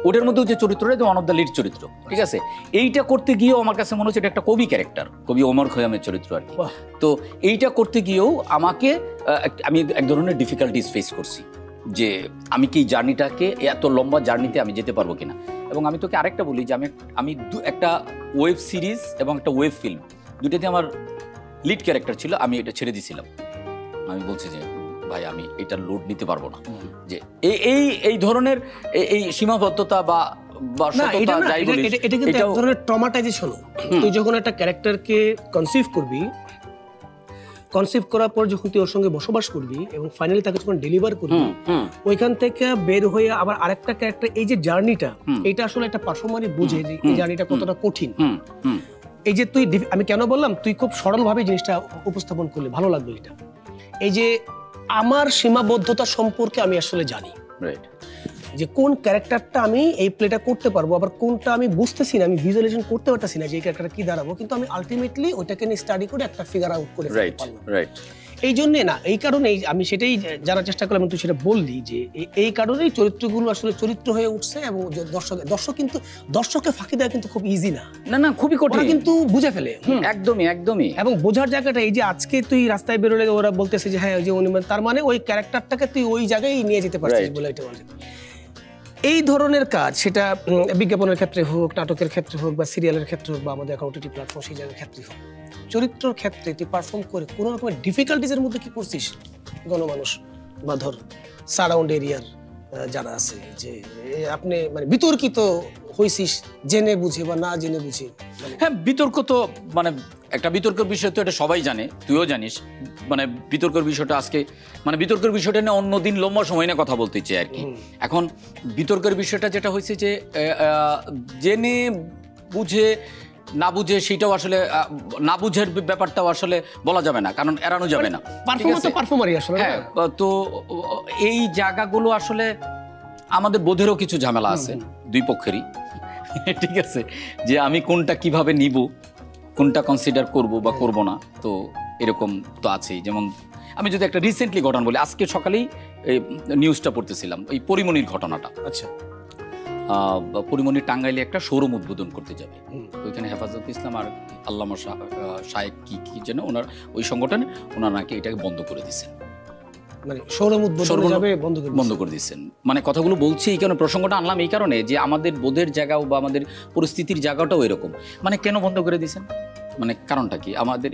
ওটার মধ্যেও যে চরিত্রটা ওয়ান অফ দ্য লিড চরিত্র, ঠিক আছে। এইটা করতে গিয়েও আমার কাছে মনে হচ্ছে এটা একটা কবি ক্যারেক্টার, কবি ওমর খৈয়ামের চরিত্র আর কি। তো এইটা করতে গিয়েও আমাকে আমি এক ধরনের ডিফিকাল্টিস ফেস করছি যে আমি কি জার্নিটাকে, এত লম্বা জার্নিতে আমি যেতে পারবো কিনা। এবং আমি তোকে আরেকটা বলি যে আমি একটা ওয়েব সিরিজ এবং একটা ওয়েব ফিল্ম দুইটাতে আমার লিড ক্যারেক্টার ছিল, আমি এটা ছেড়ে দিয়েছিলাম। আমি বলছি যে ভাই আমি এটার লোড নিতে পারবো না, যে এই ধরনের এই সীমাবদ্ধতা বা সততা যাই বলি, এটা কিন্তু এক ধরনের ট্রমাটাইজেশন। তুই যখন একটা ক্যারেক্টারকে কনসিভ করবি, কনসিভ করার পর যখন তুই ওর সঙ্গে বসবাস করবি এবং ফাইনালি তাকে যখন ডেলিভার করবি, ওইখান থেকে বের হয়ে আবার আরেকটা ক্যারেক্টার, এই যে জার্নিটা, এটা আসলে একটা পার্শ্বমানিক বুঝে যে এই জার্নিটা কতটা কঠিন। এই যে তুই, আমি কেন বললাম, তুই খুব সরলভাবে জিনিসটা উপস্থাপন করলে ভালো লাগলো। এটা এই যে আমার সীমাবদ্ধতা সম্পর্কে আমি আসলে জানি, যে কোন ক্যারেক্টারটা আমি এই প্লেটা করতে পারবো, আবার কোনটা আমি বুঝতেছি না, আমি ভিজুয়ালাইজেশন করতে পারতেছি না যে এই ক্যারেক্টারটা কি দাঁড়াবো, কিন্তু আমি আলটিমেটলি ওইটাকে নিয়ে স্টাডি করে একটা ফিগার আউট করে ফেলতে পারলাম। এই জন্যে না, এই কারণেই আমি সেটাই জানার চেষ্টা করলাম, তুই সেটা বললি যে এই কারণেই চরিত্রগুলো আসলে চরিত্র হয়ে উঠছে। এবং দর্শক কিন্তু দর্শককে ফাঁকি দেওয়া কিন্তু খুব ইজি না, না না খুবই কঠিন, কিন্তু বুঝে ফেলে একদমই একদমই। এবং বোঝার জায়গাটা এই যে আজকে তুই রাস্তায় বেরোলে ওরা বলতেছে যে হ্যাঁ ওই যে উনি, তার মানে ওই ক্যারেক্টারটাকে তুই ওই জায়গায় নিয়ে যেতে পারছিস বলে এটা বলে। এই ধরনের কাজ, সেটা বিজ্ঞাপনের ক্ষেত্রে হোক, নাটকের ক্ষেত্রে হোক, বা সিরিয়ালের ক্ষেত্রে হোক, বা আমাদের ওটিটি প্ল্যাটফর্ম সেই জায়গার ক্ষেত্রে হোক, চরিত্রের ক্ষেত্রে তুই পারফর্ম করে কোনো রকমের ডিফিকাল্টিজের মধ্যে কি করছিস? গণমানুষ বা ধর সারাউন্ড এরিয়ার যারা আছে, যে আপনি মানে বিতর্কিত হইছিস জেনে বুঝে বা না জেনে বুঝে? হ্যাঁ, বিতর্ক তো মানে একটা বিতর্কের বিষয় তো এটা সবাই জানে, তুইও জানিস। মানে বিতর্কের বিষয়টা আজকে, মানে বিতর্কের বিষয়টা নিয়ে অন্যদিন লম্বা সময় নিয়ে কথা বলতে চাই আর কি। এখন বিতর্কের বিষয়টা যেটা হয়েছে যে জেনে বুঝে না বুঝে, সেটাও আসলে না বুঝের ব্যাপারটাও আসলে বলা যাবে না, কারণ এড়ানো যাবে না। হ্যাঁ, তো এই জায়গাগুলো আসলে আমাদের বোধেরও কিছু ঝামেলা আছে দুই পক্ষেরই, ঠিক আছে, যে আমি কোনটা কিভাবে নিব, কোনটা কনসিডার করব বা করব না। তো এরকম তো আছেই। যেমন আমি যদি একটা রিসেন্টলি ঘটনা বলি, আজকে সকালেই নিউজটা পড়তেছিলাম, এই পরিমণির ঘটনাটা। আচ্ছা, পরিমণি টাঙ্গাইলে একটা শোরুম উদ্বোধন করতে যাবে, ওইখানে হেফাজত ইসলাম আর আল্লামা শায়েক কি যেন ওনার ওই সংগঠনে, ওনারা নাকি এটাকে বন্ধ করে দিচ্ছেন, মানে শোরুম উদ্বোধন যাবে বন্ধ করে দিচ্ছেন। মানে কথাগুলো বলছি এই কারণে, প্রসঙ্গটা আনলাম এই কারণে যে আমাদের বোধের জায়গাও বা আমাদের পরিস্থিতির জায়গাটাও এরকম। মানে কেন বন্ধ করে দিচ্ছেন, মানে কারণটা কি আমাদের?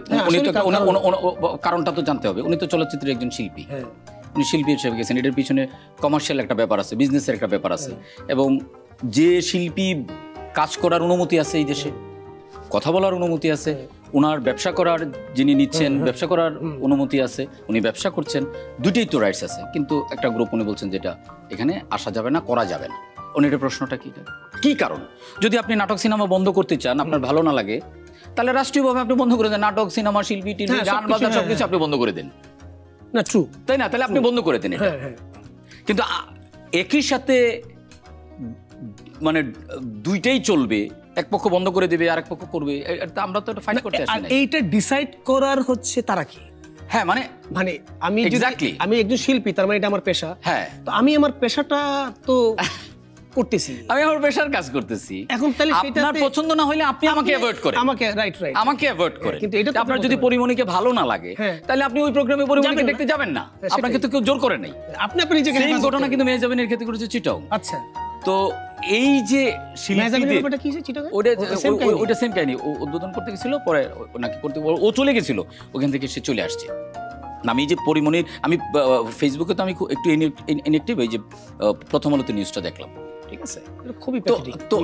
কারণটা তো জানতে হবে। উনি তো চলচ্চিত্রের একজন শিল্পী, উনি শিল্পী হিসেবে গেছেন, এটার পিছনে কমার্শিয়াল একটা ব্যাপার আছে, বিজনেসের একটা ব্যাপার আছে। এবং যে শিল্পী কাজ করার অনুমতি আছে এই দেশে, কথা বলার অনুমতি আছে, ওনার ব্যবসা করার, যিনি নিচ্ছেন ব্যবসা করার অনুমতি আছে, উনি ব্যবসা করছেন, দুটোই তো রাইটস আছে। কিন্তু একটা গ্রুপ উনি বলছেন যেটা এখানে আসা যাবে না, করা যাবে না। উনি এটা প্রশ্নটা কি কারণ? যদি আপনি নাটক সিনেমা বন্ধ করতে চান, আপনার ভালো না লাগে, তাহলে রাষ্ট্রীয়ভাবে আপনি বন্ধ করে দেন। নাটক সিনেমা, শিল্পী, টিভি, গান বাজনা সবকিছু আপনি বন্ধ করে দেন, না ট্রু, তাই না? তাহলে আপনি বন্ধ করে দেন এটা। কিন্তু একই সাথে মানে দুইটাই চলবে, এক পক্ষ বন্ধ করে দেবে আর এক পক্ষ করবে, আমরা তো এটা ফাইট করতে আসি না। এইটা ডিসাইড করার হচ্ছে তারা কি? হ্যাঁ মানে আমি আমি একজন শিল্পী, তার মানে এটা আমার পেশা। হ্যাঁ, তো আমি আমার পেশাটা তো করতেছি, আমি আমার পেশার কাজ করতেছি। এখন তাহলে আপনার পছন্দ না হলে আপনি আমাকে অ্যাভয়েড করেন, আমাকে রাইট আমাকে অ্যাভয়েড করেন। কিন্তু এটা আপনার যদি পরিমণিকে ভালো না লাগে তাহলে আপনি ওই প্রোগ্রামে পরিমণিকে দেখতে যাবেন না, আপনাকে তো কেউ জোর করে নাই। আপনি নিজেকে সেম ঘটনা কিন্তু মেহজাবিনের ক্ষেত্রে করেছে চিটাও। আচ্ছা, তো এই যে মেহজাবিনের ব্যাপারটা কি চিটাও, ওটা সেম কাহিনী। ও উদ্বোধন করতে গেছিল, পরে নাকি করতে ও চলে গেছিল, ওখান থেকে সে চলে আসছে। আমি যে পরিমণির, আমি ফেসবুকে তো আমি একটু ইনঅ্যাক্টিভ, এই যে প্রথম আলোতে নিউজটা দেখলাম, ঠিক আছে। খুবই তো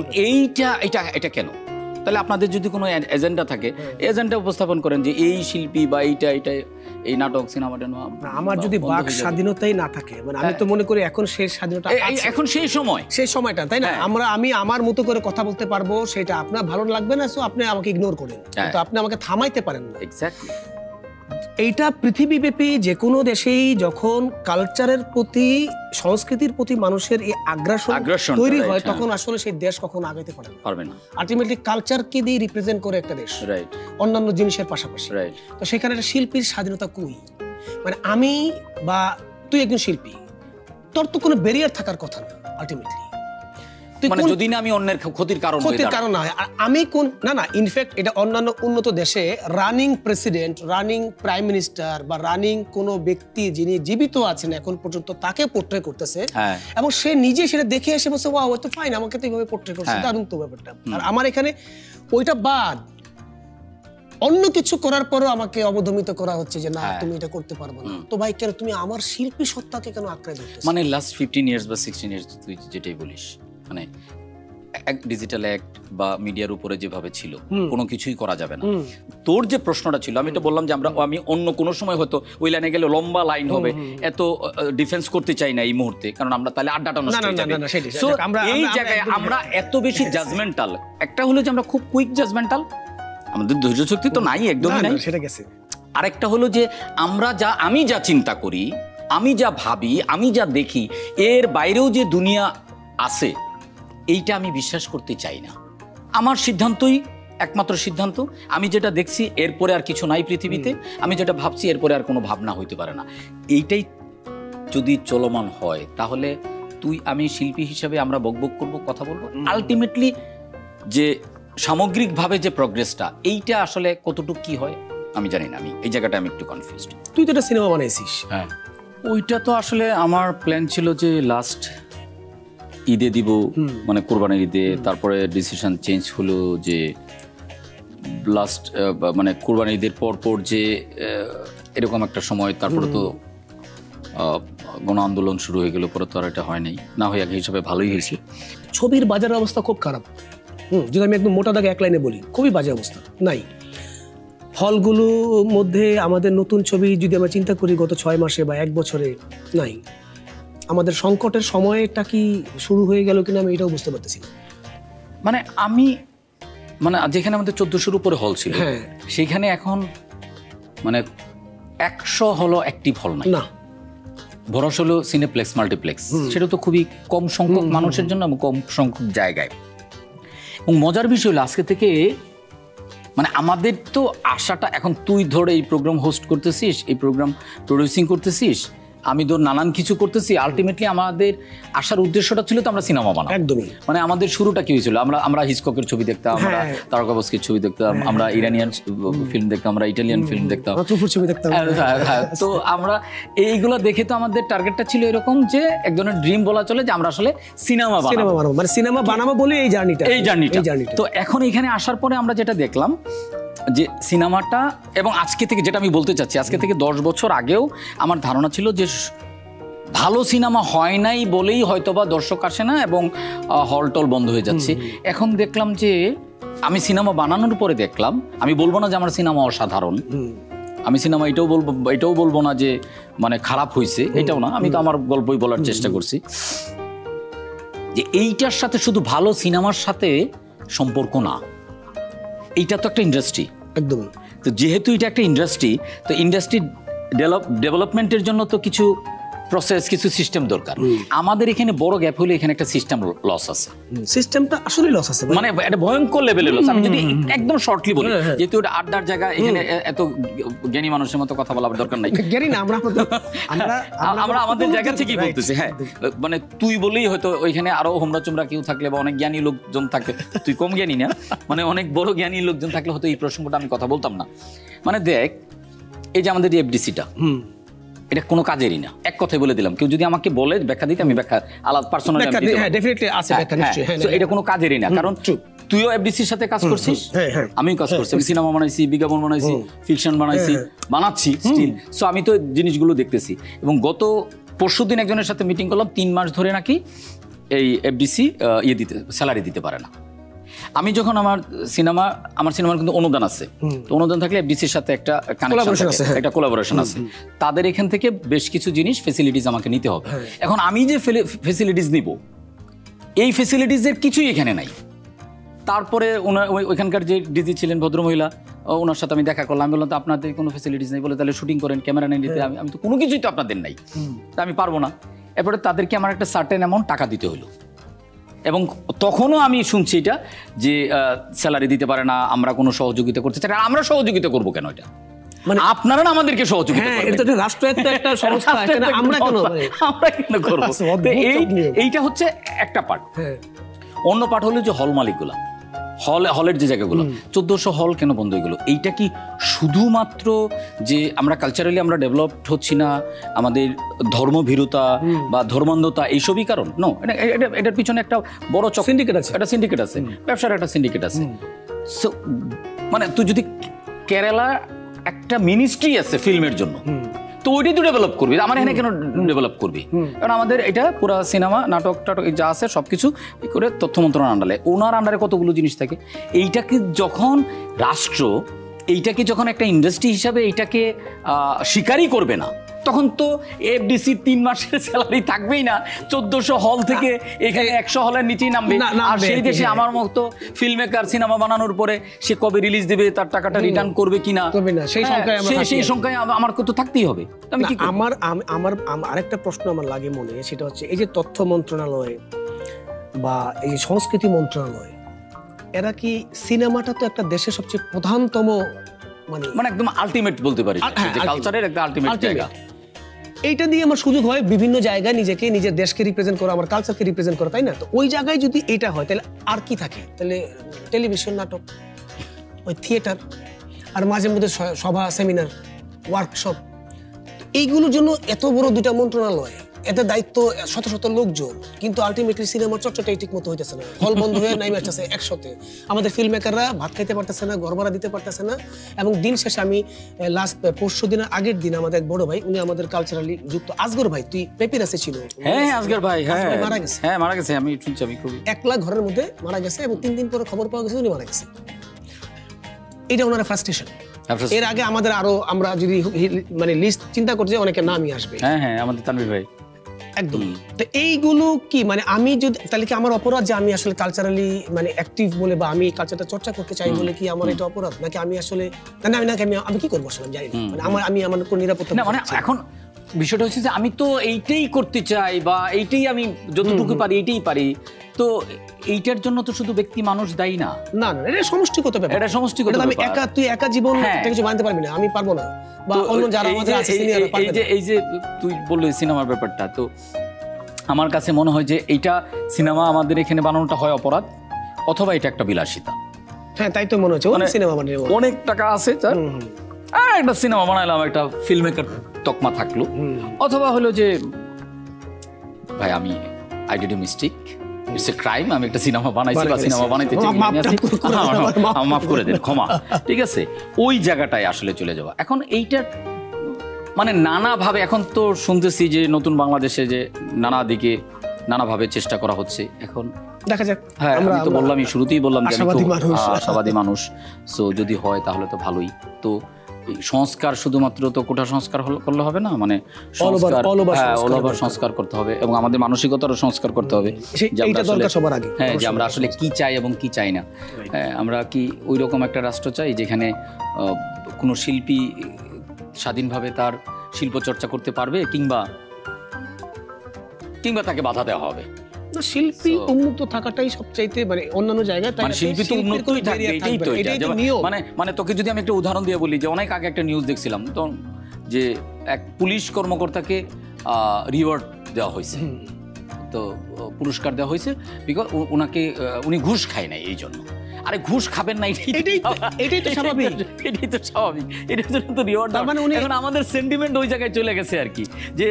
এটা কেন? তাহলে আপনাদের যদি কোনো এজেন্ডা থাকে, এজেন্ডা উপস্থাপন করেন যে এই শিল্পী বা এইটা এই নাটক সিনেমাটা। আমার যদি বাক স্বাধীনতাই না থাকে, মানে আমি তো মনে করি এখন সেই স্বাধীনতা, এখন সেই সময়টা, তাই না? আমি আমার মতো করে কথা বলতে পারবো, সেটা আপনার ভালো লাগবে না, সো আপনি আমাকে ইগনোর করেন, কিন্তু আপনি আমাকে থামাইতে পারেন না। এক্স্যাক্টলি। এইটা পৃথিবীব্যাপী যে কোনো দেশেই যখন কালচারের প্রতি, সংস্কৃতির প্রতি মানুষের এই আগ্রাসন তৈরি হয়, তখন আসলে সেই দেশ কখনো আগাইতে পারবে না। আলটিমেটলি কালচারকে দিয়ে রিপ্রেজেন্ট করে একটা দেশ, অন্যান্য জিনিসের পাশাপাশি। তো সেখানে একটা শিল্পীর স্বাধীনতা কই? মানে আমি বা তুই একজন শিল্পী, তোর তো কোনো ব্যারিয়ার থাকার কথা না আলটিমেটলি, মানে যদি না আমি অন্যের ক্ষতির কারণ না হয়। আর আমি না ইনফ্যাক্ট এটা অন্যান্য উন্নত দেশে running president, running prime minister বা রানিং কোনো ব্যক্তি যিনি জীবিত আছেন এখন পর্যন্ত, তাকে পোর্ট্রে করতেছে এবং সে নিজে সেটা দেখে এসে বলছে ওয়াও, তো ফাইন, আমাকে তো এইভাবে পোর্ট্রে করছে, দারুণ তো ব্যাপারটা। আর আমার এখানে ওইটা বাদ অন্য কিছু করার পরও আমাকে অবদমিত করা হচ্ছে যে না, তুমি এটা করতে পারবে না। তো ভাই, কেন তুমি আমার শিল্পী সত্তাকে কেন আঁকড়ে ধরতেছো? মানে লাস্ট 15 ইয়ার্স বা 16 ইয়ার্স তুই যেটাই বলিস, মানে ডিজিটাল অ্যাক্ট বা মিডিয়ার উপরে যেভাবে ছিল, কোনো কিছুই করা যাবে না। তোর যে প্রশ্নটা ছিল, আমি তো বললাম যে আমি অন্য কোনো সময় হয়তো ওই লাইনে গেলে লম্বা লাইন হবে, এত ডিফেন্স করতে চাই না এই মুহূর্তে, কারণ আমরা তাহলে আড্ডাটা নষ্ট হয়ে যাবে। সো এই জায়গায় আমরা এত বেশি জাজমেন্টাল, একটা হলো যে আমরা খুব কুইক জাজমেন্টাল, আমাদের ধৈর্য শক্তি তো নাই, একদমই নাই, সেটা গেছে। আরেকটা হলো যে আমি যা চিন্তা করি, আমি যা ভাবি, আমি যা দেখি, এর বাইরেও যে দুনিয়া আছে, এইটা আমি বিশ্বাস করতে চাই না। আমার সিদ্ধান্তই একমাত্র সিদ্ধান্ত, আমি যেটা দেখছি এরপরে আর কিছু নাই পৃথিবীতে, আমি যেটা ভাবছি এরপরে আর কোনো ভাবনা হইতে পারে না। এইটাই যদি চলমান হয়, তাহলে আমি শিল্পী হিসাবে আমরা বকবক করবো, কথা বলবো, আলটিমেটলি যে সামগ্রিকভাবে যে প্রোগ্রেসটা, এইটা আসলে কতটুকু কি হয় আমি জানি না। আমি এই জায়গাটা আমি একটু কনফিউজড। তুই তো একটা সিনেমা বানাইছিস। হ্যাঁ, ওইটা তো আসলে আমার প্ল্যান ছিল যে লাস্ট ঈদে দিব, মানে কোরবানির ঈদে। তারপরে ডিসিশন চেঞ্জ হলো যে লাস্ট মানে কোরবানির ঈদের পর যে এরকম একটা সময়, তারপরে তো গণ আন্দোলন শুরু হয়ে গেল, পরে তো আর এটা হয় নাই, না হয়ে আগে হিসাবে ভালোই হয়েছে। ছবির বাজারের অবস্থা খুব খারাপ, যদি আমি একদম মোটা দাগে এক লাইনে বলি, খুবই বাজে অবস্থা। নাই হলগুলোর মধ্যে আমাদের নতুন ছবি যদি আমরা চিন্তা করি গত 6 মাসে বা 1 বছরে নাই। আমাদের সংকটের সময়টা কি শুরু হয়ে গেল কিনা আমি এটাও বুঝতে পারতেছি না। মানে যেখানে আমাদের 1400-র উপরে হল ছিল, সেখানে এখন মানে 100 হলো অ্যাক্টিভ হল নাই না, ভরসা হলো সিনেপ্লেক্স, মাল্টিপ্লেক্স। সেটা তো খুবই কম সংখ্যক মানুষের জন্য, কম সংখ্যক জায়গায়। এবং মজার বিষয় হলো আজকে থেকে মানে আমাদের তো আশাটা, এখন তুই ধরে এই প্রোগ্রাম হোস্ট করতেছিস, এই প্রোগ্রাম প্রডিউসিং করতেছিস, আমি ধর নানান কিছু করতেছি, আলটিমেটলি আমাদের আসার উদ্দেশ্যটা ছিল তো আমরা সিনেমা বানাবো। একদমই। মানে আমাদের শুরুটা কি হয়েছিল, আমরা হিচককের ছবি দেখতাম, আমরা তারকাবস্কির ছবি দেখতাম, আমরা ইরানিয়ান ফিল্ম দেখতাম, আমরা ইটালিয়ান ফিল্ম দেখতাম, তো আমরা এইগুলো দেখে তো আমাদের টার্গেটটা ছিল এরকম যে এক ধরনের ড্রিম বলা চলে, যে আমরা আসলে সিনেমা বানাবো, মানে সিনেমা বানাবো বলে এই জার্নিটা। তো এখন এখানে আসার পরে আমরা যেটা দেখলাম যে সিনেমাটা, এবং আজকে থেকে যেটা আমি বলতে চাচ্ছি, আজকে থেকে 10 বছর আগেও আমার ধারণা ছিল যে ভালো সিনেমা হয় নাই বলেই হয়তোবা দর্শক আসে না এবং হলটল বন্ধ হয়ে যাচ্ছে। এখন দেখলাম যে আমি সিনেমা বানানোর পরে দেখলাম, আমি বলবো না যে আমার সিনেমা অসাধারণ, আমি সিনেমা এটাও বলবো না যে মানে খারাপ হয়েছে, এটাও না, আমি তো আমার গল্পই বলার চেষ্টা করছি যে এইটার সাথে শুধু ভালো সিনেমার সাথে সম্পর্ক না, এইটা তো একটা ইন্ডাস্ট্রি। একদম। তো যেহেতু এটা একটা ইন্ডাস্ট্রি, তো ইন্ডাস্ট্রি ডেভেলপমেন্টের জন্য তো কিছু প্রসেস, কিছু সিস্টেম দরকার। আমাদের এখানে বড় গ্যাপ হলে এখানে একটা সিস্টেম লস আছে, সিস্টেমটা আসলে লস আছে, মানে একটা ভয়ঙ্কর লেভেলের লস। আমি যদি একদম শর্টলি বলি, যেহেতু এটা আড্ডার জায়গা, এখানে এত জ্ঞানী মানুষের মতো কথা বলার দরকার নাই। জ্ঞানী না আমরা আমরা আমাদের জায়গা থেকেই বলতেছি। হ্যাঁ, মানে তুই বলেই হয়তো ওইখানে আরো হোমরা চুমরা কেউ থাকলে বা অনেক জ্ঞানী লোকজন থাকে, তুই কম জ্ঞানী না, মানে অনেক বড় জ্ঞানী লোকজন থাকলে হয়তো এই প্রসঙ্গটা আমি কথা বলতাম না। মানে দেখ, এই যে আমাদের এফডিসিটা, এটা কোনো কাজেরই না। এক কথাই বলে দিলাম, কেউ যদি আমাকে বলে ব্যাখ্যা দিতে, আমি ব্যাখ্যা আলাদা পার্সোনালি এটা কোনো কাজেরই না। কারণ তুইও এফডিসির সাথে কাজ করছিস, আমিও কাজ করছি, আমি সিনেমা বানাইছি, বিজ্ঞাপন বানাইছি, ফিকশন বানাইছি, বানাচ্ছি স্টিল। সো আমি তো জিনিসগুলো দেখতেছি। এবং গত পরশুদিন একজনের সাথে মিটিং করলাম, 3 মাস ধরে নাকি এই এফডিসি স্যালারি দিতে পারে না। আমি যখন আমার সিনেমার কিন্তু অনুদান আছে, তো অনুদান থাকলে এফডিসির সাথে একটা কানেকশন আছে, একটা কোলাবোরেশন আছে। তাদের এখান থেকে বেশ কিছু জিনিস ফ্যাসিলিটিস আমাকে নিতে হবে। এখন আমি যে ফ্যাসিলিটিস নিব, এই ফ্যাসিলিটিসের কিছুই এখানে নাই। তারপরে ওইখানকার যে ডিজি ছিলেন ভদ্রমহিলা, ওনার সাথে আমি দেখা করলাম। আমি বললাম, তো আপনাদের কোনো ফ্যাসিলিটিস নেই? বলে, তাহলে শুটিং করেন, ক্যামেরা নিয়ে নিতে। আমি তো কোনো কিছুই তো আপনাদের নাই, তা আমি পারবো না। এরপরে তাদেরকে আমার একটা সার্টেন অ্যামাউন্ট টাকা দিতে হলো। এবং তখনও আমি শুনছি এটা যে স্যালারি দিতে পারে না, আমরা কোনো সহযোগিতা করতে চাই না। আমরা সহযোগিতা করবো কেন? এটা মানে আপনারা না আমাদেরকে সহযোগিতা করবেন, এটা তো রাষ্ট্রায়ত্ত একটা সংস্থা, আমরা কেন করব? এইটা হচ্ছে একটা পার্ট। অন্য পার্ট হলো যে হল মালিকগুলা, হলের যে জায়গাগুলো 1400 হল কেন বন্ধ হয়ে গেল? এইটা কি শুধুমাত্র যে আমরা কালচারালি আমরা ডেভেলপড হচ্ছি না, আমাদের ধর্মভীরুতা বা ধর্মান্ধতা এইসবই কারণ? নো, এটার পিছনে একটা বড় সিন্ডিকেট আছে, একটা সিন্ডিকেট আছে, ব্যবসার একটা সিন্ডিকেট আছে। সো মানে তুই যদি কেরালা একটা মিনিস্ট্রি আছে ফিল্মের জন্য, তো ওইটাই তো ডেভেলপ করবি, আমার এখানে কেন ডেভেলপ করবি? কারণ আমাদের এটা পুরো সিনেমা, নাটক টাটক যা আছে সবকিছু করে তথ্য মন্ত্রণালয়ের আন্ডারে, ওনার আন্ডারে কতগুলো জিনিস থাকে। এইটাকে যখন রাষ্ট্র এইটাকে যখন একটা ইন্ডাস্ট্রি হিসাবে এইটাকে স্বীকারই করবে না, তখন তো এফডিসি 3 মাসের স্যালারি থাকবেই না। 1400 হল থেকে এখানে 100 হলের নিচেই নামবে। আর সেই দেশে আমার মতো ফিল্ম মেকার সিনেমা বানানোর পরে সে কবে রিলিজ দেবে, তার টাকাটা রিটার্ন করবে কিনা, সেই সংখ্যায় আমার তো থাকতেই হবে। আমি কি আমার আরেকটা প্রশ্ন আমার লাগে মনে, সেটা হচ্ছে এই যে তথ্য মন্ত্রণালয় বা এই যে সংস্কৃতি মন্ত্রণালয়, এরা কি, সিনেমাটা তো একটা দেশের সবচেয়ে প্রধানতম মানে একদম আলটিমেট বলতে পারি, যে কালচারের একটা আলটিমেট জায়গা, এইটা দিয়ে আমার সুযোগ হয় বিভিন্ন জায়গায় নিজেকে, নিজের দেশকে রিপ্রেজেন্ট করা, আমার কালচারকে রিপ্রেজেন্ট করা, তাই না? তো ওই জায়গায় যদি এটা হয়, তাহলে আর কি থাকে? তাহলে টেলিভিশন, নাটক, ওই থিয়েটার, আর মাঝে মধ্যে সভা, সেমিনার, ওয়ার্কশপ, এইগুলোর জন্য এত বড় 2টা মন্ত্রণালয়, এত দায়িত্ব, শত শত লোকজন, কিন্তু আলটিমেটলি সিনেমার চর্চাটাই ঠিক মতো হইতেছে না। হল বন্ধ হয়ে নাইমে আসতেছে 100-তে। আমাদের ফিল্ম মেকাররা ভাত খাইতে পারতেছে না, ঘর ভাড়া দিতে পারতেছে না। এবং দিন শেষে আমি লাস্ট পরশু দিনের আগের দিন আমাদের এক বড় ভাই, উনি আমাদের কালচারালি যুক্ত, আসগর ভাই, তুই পেপিরাসে ছিল। হ্যাঁ, আসগর ভাই, হ্যাঁ মারা গেছে। হ্যাঁ, মারা গেছে, আমি শুনছি, আমি খুব একলা ঘরের মধ্যে মারা গেছে, এবং 3 দিন পরে খবর পাওয়া গেছে উনি মারা গেছে। এটা ওনার ফ্রাস্ট্রেশন। এর আগে আমাদের আরো, আমরা যদি মানে লিস্ট চিন্তা করছি, অনেকের নামই আসবে। হ্যাঁ হ্যাঁ, আমাদের তানভীর ভাই একদম। তো এইগুলো কি মানে আমি যদি, তাহলে কি আমার অপরাধ যে আমি আসলে কালচারালি মানে অ্যাক্টিভ বলে, বা আমি কালচারটা চর্চা করতে চাই বলে কি আমার এটা অপরাধ? নাকি আমি আসলে আমি কি করবো আসলে জানি না, মানে আমার কোন নিরাপত্তা না। মানে এখন বিষয়টা হচ্ছে যে আমি তো এইটাই করতে চাই, বা এইটাই আমি যতটুকু পারি এইটাই পারি, তো এইটার জন্য তো শুধু ব্যক্তি মানুষ দায়ী না। না না, এটা সমষ্টিগত ব্যাপার, এটা সমষ্টিগত। আমি একা, তুই একা জীবন কিছু বানাতে পারবি না, আমি পারবো না, বা অন্য যারা আমাদের আছে সিনিয়ররা পারবে না। এই যে তুই বললি সিনেমার ব্যাপারটা, তো আমার কাছে মনে হয় যে এইটা সিনেমা আমাদের এখানে বানানোটা হয় অপরাধ, অথবা এটা একটা বিলাসিতা। হ্যাঁ, তাই তো মনে হচ্ছে। সিনেমা বানিয়ে অনেক টাকা আছে, একটা সিনেমা বানাইলাম, একটা ফিল্ম মেকার তকমা থাকলো, অথবা হলো যে ভাই আমি I did a mistake, it's a crime, আমি একটা সিনেমা বানাইছি বা সিনেমা বানাইতে মাফ করে দেন, ক্ষমা, ঠিক আছে, ওই জায়গাটায় আসলে চলে যাওয়া। এখন এইটা মানে নানাভাবে এখন তো শুনতেছি যে নতুন বাংলাদেশে যে নানা দিকে নানাভাবে চেষ্টা করা হচ্ছে, এখন দেখা যাক। হ্যাঁ, আমি তো বললামই, শুরুতেই বললাম যে আশাবাদী মানুষ, সো যদি হয় তাহলে তো ভালোই। তো সংস্কার শুধুমাত্র তো কোটা সংস্কার করলে হবে না, মানে অল ওভার সংস্কার করতে হবে, এবং আমাদের মানসিকতারও সংস্কার করতে হবে, হ্যাঁ, যে আমরা আসলে কি চাই এবং কি চাই না। আমরা কি ওই রকম একটা রাষ্ট্র চাই যেখানে কোনো শিল্পী স্বাধীনভাবে তার শিল্প চর্চা করতে পারবে, কিংবা কিংবা তাকে বাধা দেওয়া হবে। না, শিল্পী উন্মুক্ত থাকাটাই সবচাইতে মানে অন্যান্য জায়গায় মানে শিল্পী তো উন্মুক্তই থাকবে, এটাই তো এটা। মানে তোকে যদি আমি একটা উদাহরণ দিয়ে বলি যে অনেক আগে একটা নিউজ দেখছিলাম তো, যে এক পুলিশ কর্মকর্তাকে রিওয়ার্ড দেওয়া হয়েছে, তো পুরস্কার দেওয়া হয়েছে বিকজ উনি ঘুষ খায় নাই এই জন্য। আরে ঘুষ খাবেন না, এটাই তো স্বাভাবিক, এটাই তো স্বাভাবিক, এটার জন্য তো রিওয়ার্ড। মানে এখন আমাদের সেন্টিমেন্ট ওই জায়গায় চলে গেছে আর কি, যে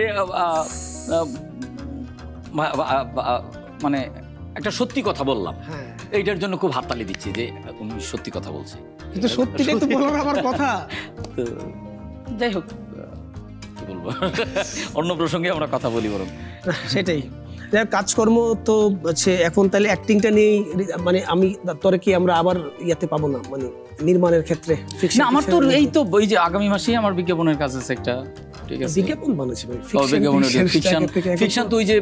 মানে একটা সত্যি কথা বললাম এইটার জন্য খুব হাততালি দিচ্ছি যে উনি সত্যি কথা বলছে, কিন্তু সত্যিটাই তো বলার আমার কথা। তো যাই হোক, কি বলবো, অন্য প্রসঙ্গে আমরা কথা বলি বরং। সেটাই, কাজকর্ম তো হচ্ছে এখন তাহলে অ্যাক্টিংটা নিয়ে, মানে আমি তোরে কি আমরা আবার ইয়াতে পাবো না, মানে নির্মাণের ক্ষেত্রে? না, আমার তো এই তো ওই যে আগামী মাসেই আমার বিজ্ঞাপনের কাজ আছে একটা, ঠিক আছে, বিজ্ঞাপন বানাচ্ছি ভাই, ফিকশন তো ওই যে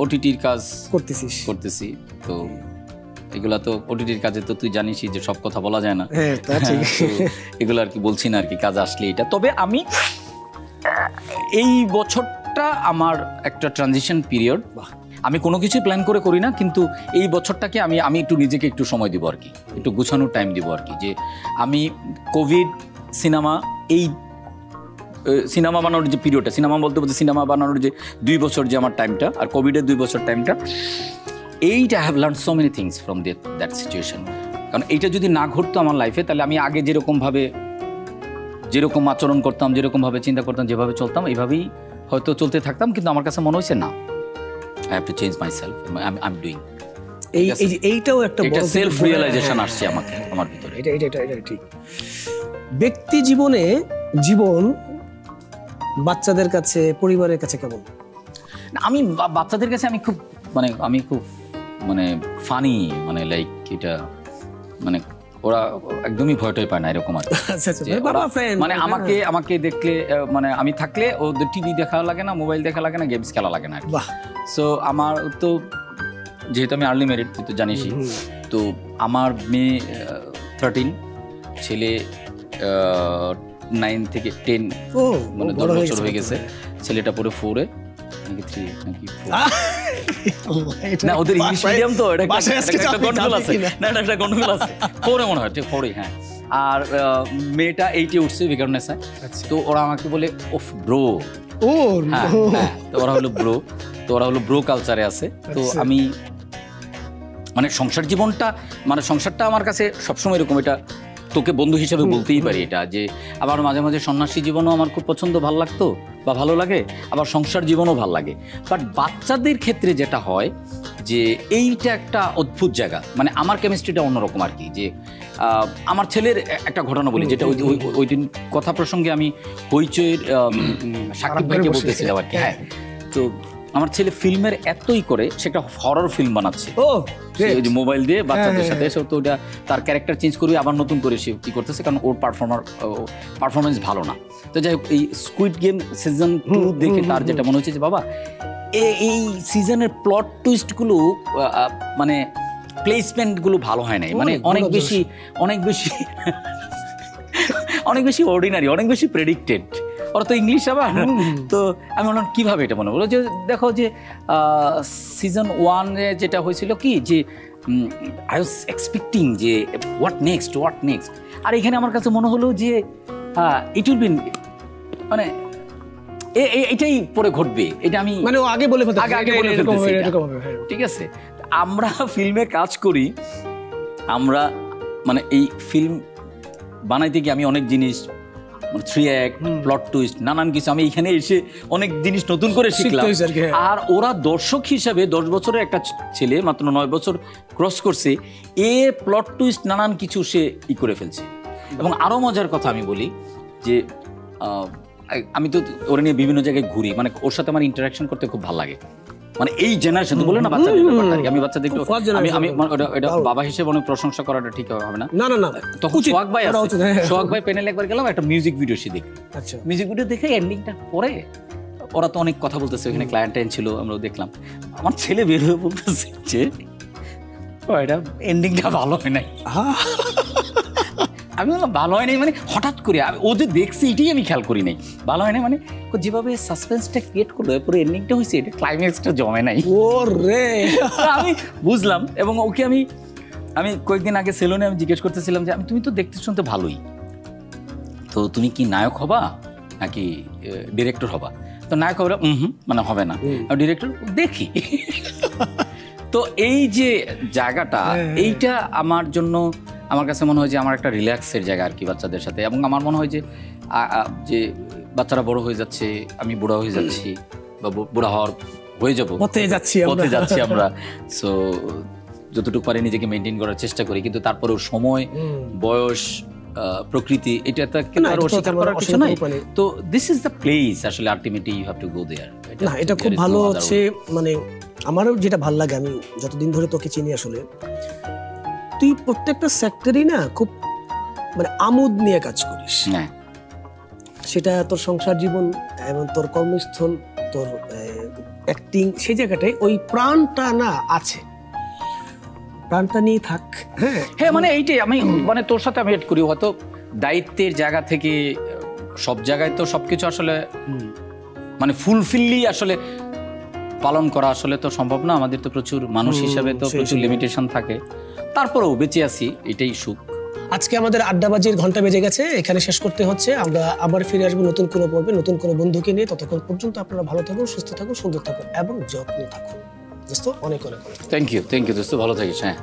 ওটিটির কাজ করতেছি তো এগুলা তো ওটিটির কাজে তো তুই জানিসই যে সব কথা বলা যায় না, এগুলো আর কি বলছি না আর কি, কাজ আসলে এটা। তবে আমি এই বছরটা আমার একটা ট্রানজিশন পিরিয়ড, আমি কোনো কিছু প্ল্যান করে করি না, কিন্তু এই বছরটাকে আমি একটু নিজেকে একটু সময় দিব আর কি, একটু গুছানোর টাইম দিব আর কি, যে আমি কোভিড সিনেমা, এই সিনেমা বানানোর যে পিরিয়ডটা, সিনেমা সিনেমা বানানোর যে 2 বছর যে আমার টাইমটা, আর কোভিডের 2 বছর টাইমটা, এইটা I have learn so many things from that situation. কারণ এইটা যদি না ঘটতো আমার লাইফে, তাহলে আমি আগে যেরকম আচরণ করতাম, যেরকমভাবে চিন্তা করতাম, যেভাবে চলতাম, এইভাবেই হয়তো চলতে থাকতাম। কিন্তু আমার কাছে মনে হয়েছে না, I have to change my self, I am doing. এইটাও একটা বড় সেলফ রিয়েলাইজেশন আসছে আমার ভিতরে। এটা ঠিক। ব্যক্তি জীবন বাচ্চাদের কাছে, পরিবারের কাছে কেমন? আমি বাচ্চাদের কাছে আমি খুব ফানি, মানে লাইক এটা, মানে ওরা একদমই ভয়টাই পায় না এরকম আর মানে আমাকে দেখলে, মানে আমি থাকলে ওদের টিভি দেখা লাগে না, মোবাইল দেখা লাগে না, গেমস খেলা লাগে না। সো আমার তো, যেহেতু আমি আর্লি ম্যারিড, তুই তো জানিসই, তো আমার মেয়ে 13, ছেলে 9 থেকে 10, মানে 10 বছর হয়ে গেছে। ছেলেটা পড়ে 4-এ নাকি 3 নাকি 4, না ওদের ইংলিশ মিডিয়াম তো, এটা একটা গন্ডগোল আছে, না একটা গন্ডগোল আছে, 4-এ মনে হয়, ঠিক 4-এ, হ্যাঁ। আর মেয়েটা 8-এ উঠছে বিকারনেসে। তো ওরা আমাকে বলে ওফ ব্রো, হ্যাঁ, তো ওরা হলো ব্রো, তো ওরা হলো ব্রো কালচারে আছে। তো আমি মানে সংসারটা আমার কাছে সবসময় এরকম, এটা তোকে বন্ধু হিসেবে বলতেই পারি এটা, যে আবার মাঝে মাঝে সন্ন্যাসী জীবনও আমার খুব পছন্দ, ভালো লাগতো বা ভালো লাগে, আবার সংসার জীবনও ভালো লাগে। বাট বাচ্চাদের ক্ষেত্রে যেটা হয় যে এইটা একটা অদ্ভুত জায়গা, মানে আমার কেমিস্ট্রিটা অন্যরকম আর কি। যে আমার ছেলের একটা ঘটনা বলি, যেটা ওই দিন কথা প্রসঙ্গে আমি হইচইয়ের সাকিব ভাইকে বলতেছিলাম আর কি। হ্যাঁ, তো আমার ছেলে ফিল্মের এতই করে, সে একটা হরর ফিল্ম বানাচ্ছে ওই যে মোবাইল দিয়ে বাচ্চাদের সাথে। তো ওটা তার ক্যারেক্টার চেঞ্জ করবে, আবার নতুন করে সে কি করতেছে, কারণ ওর পারফরমেন্স ভালো না। তো যাই হোক, এই স্কুইড গেম সিজন 2 দেখে তার যেটা মনে হচ্ছে যে বাবা, এই সিজনের প্লট টুইস্টগুলো, মানে প্লেসমেন্টগুলো ভালো হয় নাই, মানে অনেক বেশি অর্ডিনারি, অনেক বেশি প্রেডিক্টেড। ওরা তো ইংলিশ আবার। তো আমি বললাম কীভাবে এটা মনে হলো, যে দেখো যে সিজন 1-এ যেটা হয়েছিল কি, যে আই ওয়াজ এক্সপেক্টিং যে হোয়াট নেক্সট, আর এখানে আমার কাছে মনে হলো যে ইট উইল বি, মানে এটাই পরে ঘটবে, এটা আমি মানে আগে বলে ফেলতেছি, ঠিক আছে। আমরা ফিল্মে কাজ করি, আমরা মানে এই ফিল্ম বানাইতে গিয়ে আমি অনেক জিনিস, 3 অ্যাক্ট, প্লট টুইস্ট, নানান কিছু আমি এখানে এসে অনেক জিনিস নতুন করে শিখলাম। আর ওরা দর্শক হিসাবে 10 বছরের একটা ছেলে, মাত্র 9 বছর ক্রস করছে, প্লট টুইস্ট নানান কিছু সে করে ফেলছে। এবং আরও মজার কথা আমি বলি যে আমি তো ওরা নিয়ে বিভিন্ন জায়গায় ঘুরি, মানে ওর সাথে আমার ইন্টারাকশন করতে খুব ভালো লাগে। মানে এই জেনারেশন তো বলে না বাচ্চাদের ব্যাপারটা, আমি বাচ্চাদের একটু আমি এটা বাবা হিসেবে অনেক প্রশংসা করাটা ঠিক হবে না। তখন সোহাগ ভাই প্যানেল একবার গেলাম, একটা মিউজিক ভিডিও সে দেখি। আচ্ছা, মিউজিক ভিডিও দেখে এন্ডিংটা পরে ওরা তো অনেক কথা বলতেছে, ওখানে ক্লায়েন্ট ছিল, আমরাও দেখলাম। আমার ছেলে বের হয়ে বলতেছে যে এটা এন্ডিংটা ভালো হয় নাই। আমি বললাম ভালো হয় নাই মানে হঠাৎ করে ও যে দেখছি এটাই আমি খেয়াল করি নাই, ভালো হয় না মানে ও যেভাবে সাসপেন্সটা ক্রিয়েট করলো এরপরে এন্ডিংটা হয়েছে, এটা ক্লাইম্যাক্সটা জমে নাই। ও রে আমি বুঝলাম। এবং ওকে আমি কয়েকদিন আগে সেলুনে আমি জিজ্ঞেস করতেছিলাম যে তুমি তো দেখতে শুনতে ভালোই, তো তুমি কি নায়ক হবা নাকি ডিরেক্টর হবা? তো নায়ক হবে মানে হবে না, ডিরেক্টর দেখি। তো এই যে জায়গাটা, এইটা আমার জন্য, আমার কাছে মনে হয় যে আমার একটা রিল্যাক্সের জায়গা আর কি বাচ্চাদের সাথে। এবং আমার মনে হয় যে যে বাচ্চারা বড় হয়ে যাচ্ছে, আমি বুড়া হয়ে যাচ্ছি বা বুড়া হয়ে যাবো, পথে যাচ্ছি আমরা। সো যতটুকু পারি নিজেকে মেনটেন করার চেষ্টা করি, কিন্তু তারপরেও সময়, বয়স, প্রকৃতি, এটা তো অস্বীকার করার কিছু নাই। তো দিস ইজ দ্য প্লেস আসলে ultimately you have to go there. না, এটা খুব ভালো হচ্ছে। মানে আমারও যেটা ভালো লাগে, আমি যতদিন ধরে তোকে চিনি আসলে তুই প্রত্যেকটা সেক্টরই না খুব মানে আমোদ নিয়ে কাজ করিস। সেটা তোর সংসার জীবন এবং তোর কর্মস্থল, তোর অ্যাক্টিং, সেই জায়গাটায় ওই প্রাণটা না আছে, প্রাণটা নিয়ে থাক। হ্যাঁ মানে এইটাই আমি মানে তোর সাথে আমি এড করি, হয়তো দায়িত্বের জায়গা থেকে সব জায়গায় তো সবকিছু আসলে মানে ফুলফিললি আসলে পালন করা আসলে তো সম্ভব না। আমাদের তো প্রচুর মানুষ হিসাবে তো প্রচুর লিমিটেশন থাকে, তারপরেও বেঁচে আছি, এটাই সুখ। আজকে আমাদের আড্ডাবাজির ঘন্টা বেজে গেছে, এখানে শেষ করতে হচ্ছে। আমরা আবার ফিরে আসবো নতুন কোনো পর্বে, নতুন কোনো বন্ধুকে নিয়ে। ততক্ষণ পর্যন্ত আপনারা ভালো থাকুন, সুস্থ থাকুন, সুন্দর থাকুন এবং যত্ন থাকুন। দোস্ত অনেক অনেক থ্যাংক ইউ দোস্ত, ভালো থাকিস। হ্যাঁ।